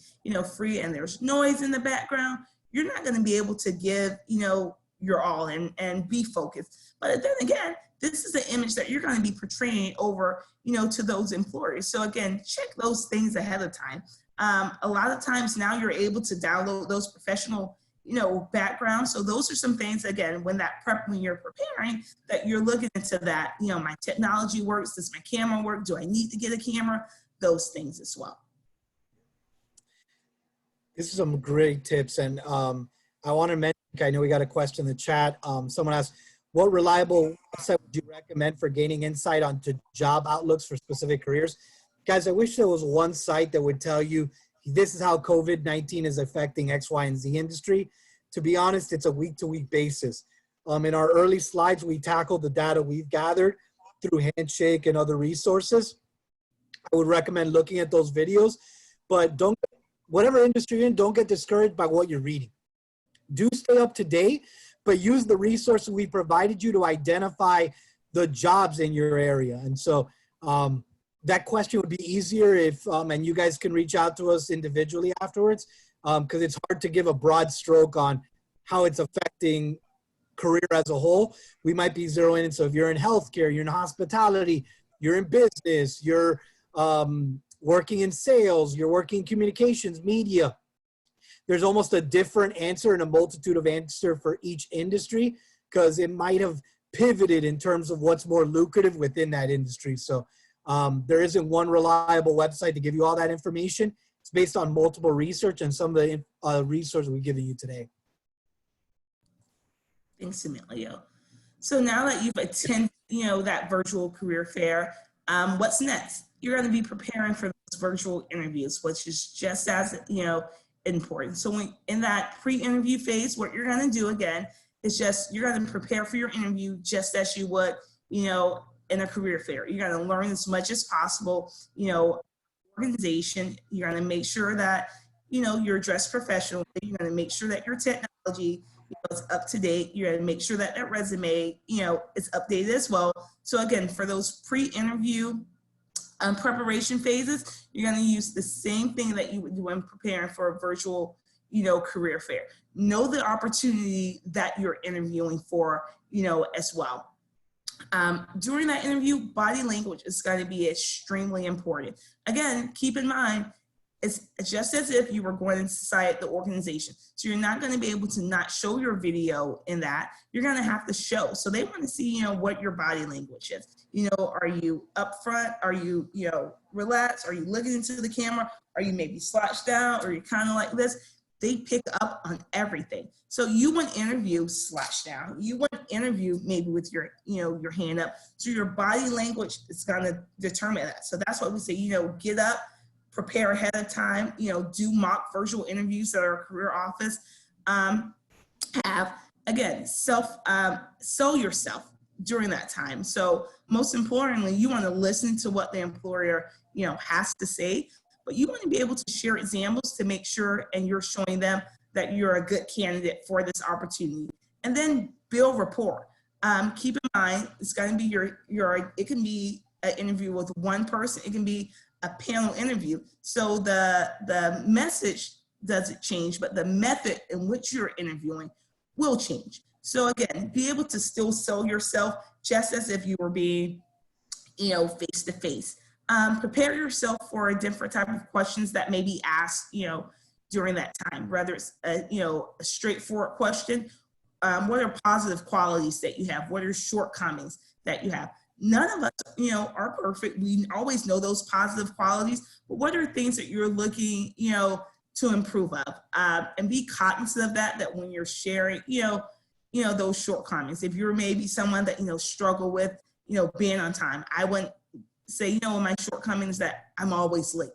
free, and there's noise in the background, you're not going to be able to give, your all and be focused. But then again, this is the image that you're going to be portraying over, to those employers. So again, check those things ahead of time. A lot of times now you're able to download those professional, background. So those are some things, again, when you're preparing, that you're looking into that, my technology works, does my camera work? Do I need to get a camera? Those things as well. This is some great tips. And I want to mention, I know we got a question in the chat. Someone asked, what reliable website would you recommend for gaining insight onto job outlooks for specific careers? Guys, I wish there was one site that would tell you this is how COVID-19 is affecting X, Y, and Z industry. To be honest, it's a week-to-week basis. In our early slides, we tackled the data we've gathered through Handshake and other resources. I would recommend looking at those videos, but whatever industry you're in, don't get discouraged by what you're reading. Do stay up to date, but use the resources we provided you to identify the jobs in your area. And so, that question would be easier if, and you guys can reach out to us individually afterwards, because it's hard to give a broad stroke on how it's affecting career as a whole. We might be zeroing in. So if you're in healthcare, you're in hospitality, you're in business, you're working in sales, you're working in communications, media, there's almost a different answer and a multitude of answer for each industry, because it might have pivoted in terms of what's more lucrative within that industry. So there isn't one reliable website to give you all that information. It's based on multiple research and some of the resources we've given you today. Thanks, Emilio. So now that you've attended, that virtual career fair, what's next? You're going to be preparing for those virtual interviews, which is just as, important. So in that pre-interview phase, what you're going to do again is you're going to prepare for your interview just as you would, in a career fair. You're going to learn as much as possible, organization. You're going to make sure that, you're dressed professionally. You're going to make sure that your technology is up to date. You're going to make sure that resume, is updated as well. So again, for those pre-interview preparation phases, you're going to use the same thing that you would do when preparing for a virtual, career fair. Know the opportunity that you're interviewing for, as well. During that interview, body language is going to be extremely important. Again, keep in mind, it's just as if you were going inside the organization. So you're not going to be able to not show your video in that. You're going to have to show. So they want to see, what your body language is. Are you up front? Are you, relaxed? Are you looking into the camera? Are you maybe slouched down? Or are you kind of like this? They pick up on everything. So you want interview slouched down. You want interview maybe with your, your hand up. So your body language is going to determine that. So that's what we say, get up, prepare ahead of time, do mock virtual interviews at our career office. Have, again, sell yourself during that time. So most importantly, you want to listen to what the employer, has to say, but you want to be able to share examples to make sure and you're showing them that you're a good candidate for this opportunity. And then build rapport. Keep in mind, it's going to be it can be an interview with one person. It can be a panel interview. So the message doesn't change, but the method in which you're interviewing will change. So again, be able to still sell yourself just as if you were being, face to face. Prepare yourself for a different type of questions that may be asked, during that time, whether it's a straightforward question. What are positive qualities that you have? What are shortcomings that you have? None of us, are perfect. We always know those positive qualities, but what are things that you're looking, to improve of? And be cognizant of that when you're sharing, those shortcomings. If you're maybe someone that, struggle with, being on time, I wouldn't say, my shortcomings that I'm always late,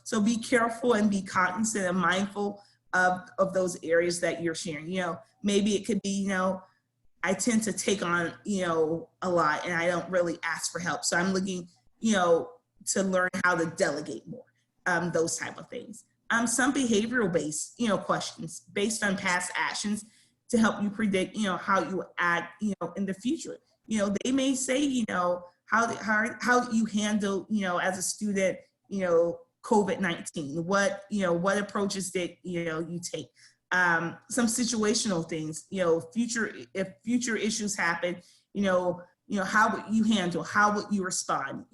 so be careful and be cognizant and mindful of those areas that you're sharing. Maybe it could be, I tend to take on, a lot and I don't really ask for help. So I'm looking, to learn how to delegate more, those type of things. Some behavioral based, questions based on past actions to help you predict, how you act, in the future. They may say, how you handle, as a student, COVID-19, what approaches did, you take? Some situational things, if future issues happen, how would you handle, how would you respond?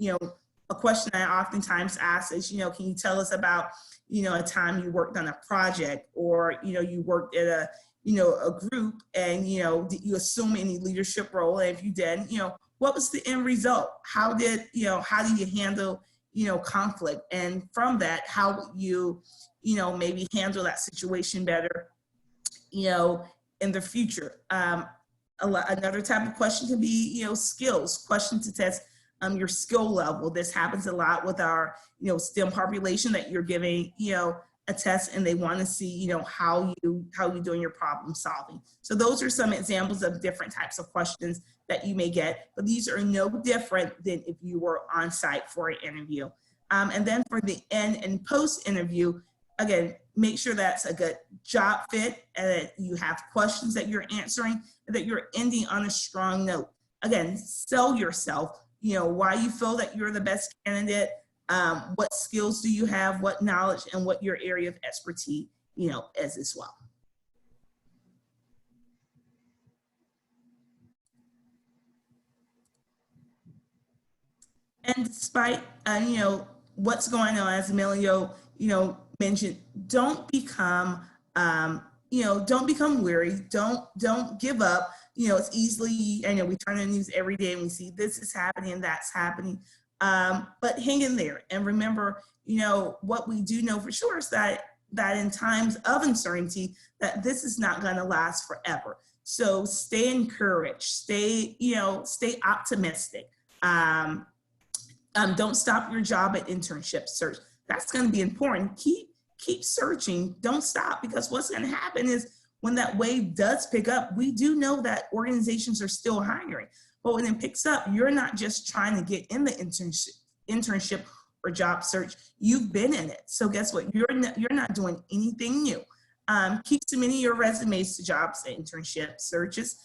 A question I oftentimes ask is, can you tell us about, a time you worked on a project, or, you worked at a group and, did you assume any leadership role? And if you did, what was the end result? How do you handle, conflict? And from that, how would you, maybe handle that situation better, in the future? Another type of question can be, skills, question to test your skill level. This happens a lot with our, STEM population, that you're giving, a test and they want to see, how you doing your problem solving. So those are some examples of different types of questions that you may get, but these are no different than if you were on site for an interview. And then for the end and post interview, again, make sure that's a good job fit and that you have questions that you're answering and that you're ending on a strong note. Again, sell yourself, why you feel that you're the best candidate, what skills do you have, what knowledge, and what your area of expertise, is as well. And despite, what's going on, as Emilio, mentioned, don't become weary. Don't give up. It's easily, I know we turn on the news every day and we see this is happening, that's happening. But hang in there and remember, what we do know for sure is that in times of uncertainty, that this is not going to last forever. So stay encouraged, stay optimistic. Don't stop your job at internship search. That's going to be important. Keep searching. Don't stop, because what's going to happen is when that wave does pick up, we do know that organizations are still hiring. But when it picks up, you're not just trying to get in the internship or job search. You've been in it. So guess what? You're not doing anything new. Keep submitting your resumes to jobs and internship searches.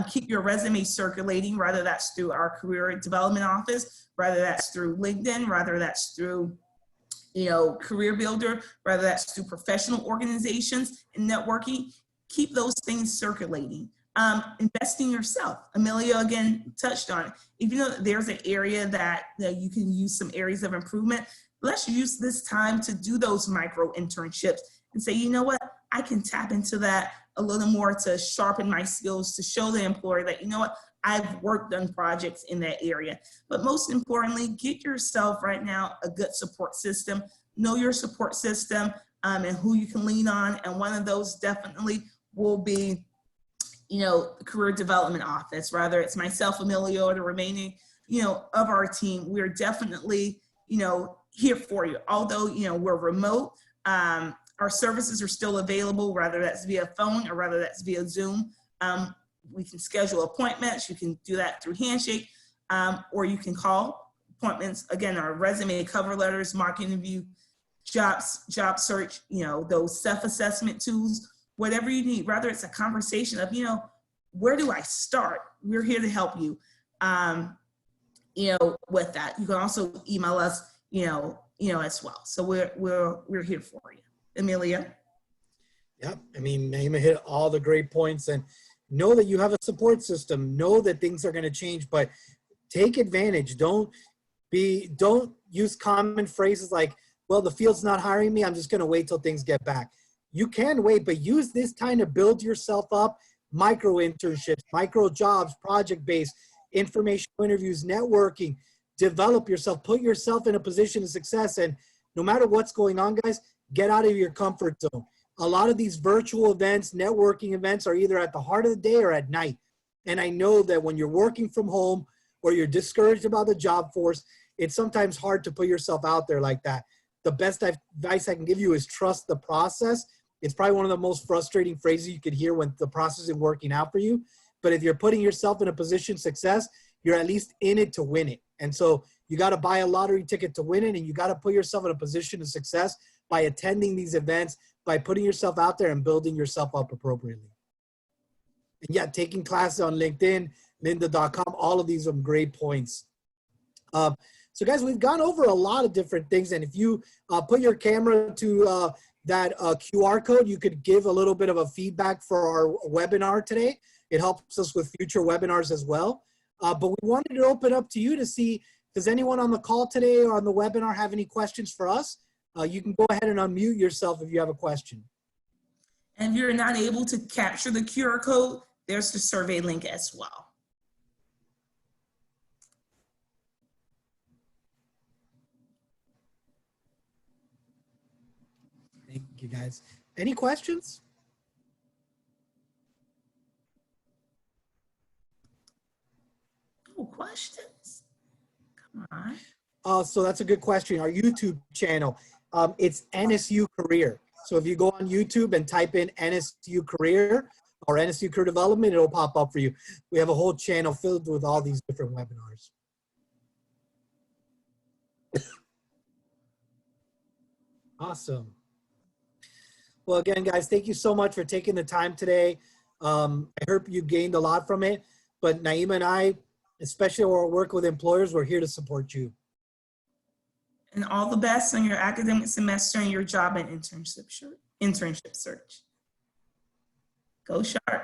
Keep your resume circulating, whether that's through our career development office, whether that's through LinkedIn, whether that's through Career Builder, whether that's through professional organizations and networking. Keep those things circulating. Invest in yourself. Emilio again touched on it. If you know that there's an area that you can use some areas of improvement, let's use this time to do those micro internships and say, you know what, I can tap into that a little more to sharpen my skills, to show the employer that, you know what, I've worked on projects in that area. But most importantly, get yourself right now a good support system. Know your support system and who you can lean on. And one of those definitely will be, the career development office, whether it's myself, Emilio, or the remaining, of our team. We're definitely, here for you. Although, we're remote, our services are still available, whether that's via phone or whether that's via Zoom. We can schedule appointments. You can do that through Handshake, or you can call appointments. Again, our resume, cover letters, mock interview, job search, those self-assessment tools, whatever you need, whether it's a conversation of, where do I start? We're here to help you, with that. You can also email us, as well. So we're here for you. Amelia? Yep. I mean, Naima hit all the great points, and know that you have a support system. Know that things are going to change, but take advantage. Don't Don't use common phrases like, well, the field's not hiring me, I'm just gonna wait till things get back. You can wait, but use this time to build yourself up, micro internships, micro jobs, project-based, informational interviews, networking, develop yourself, put yourself in a position of success. And no matter what's going on, guys, get out of your comfort zone. A lot of these virtual events, networking events are either at the heart of the day or at night. And I know that when you're working from home or you're discouraged about the job force, it's sometimes hard to put yourself out there like that. The best advice I can give you is trust the process. It's probably one of the most frustrating phrases you could hear when the process is working out for you. But if you're putting yourself in a position of success, you're at least in it to win it. And so you got to buy a lottery ticket to win it, and you got to put yourself in a position of success by attending these events, by putting yourself out there and building yourself up appropriately. And yeah, taking classes on LinkedIn, lynda.com, all of these are great points. So guys, we've gone over a lot of different things. And if you put your camera to that QR code, you could give a little bit of a feedback for our webinar today. It helps us with future webinars as well. But we wanted to open up to you to see, does anyone on the call today or on the webinar have any questions for us? You can go ahead and unmute yourself if you have a question. And if you're not able to capture the QR code, there's the survey link as well. Thank you, guys. Any questions? No questions? Come on. So that's a good question. Our YouTube channel, it's NSU Career. So if you go on YouTube and type in NSU Career or NSU Career Development, it'll pop up for you. We have a whole channel filled with all these different webinars. Awesome. Well, again, guys, thank you so much for taking the time today. I hope you gained a lot from it. But Naima and I, especially when we're working with employers, we're here to support you. And all the best on your academic semester and your job and internship search. Go Sharp.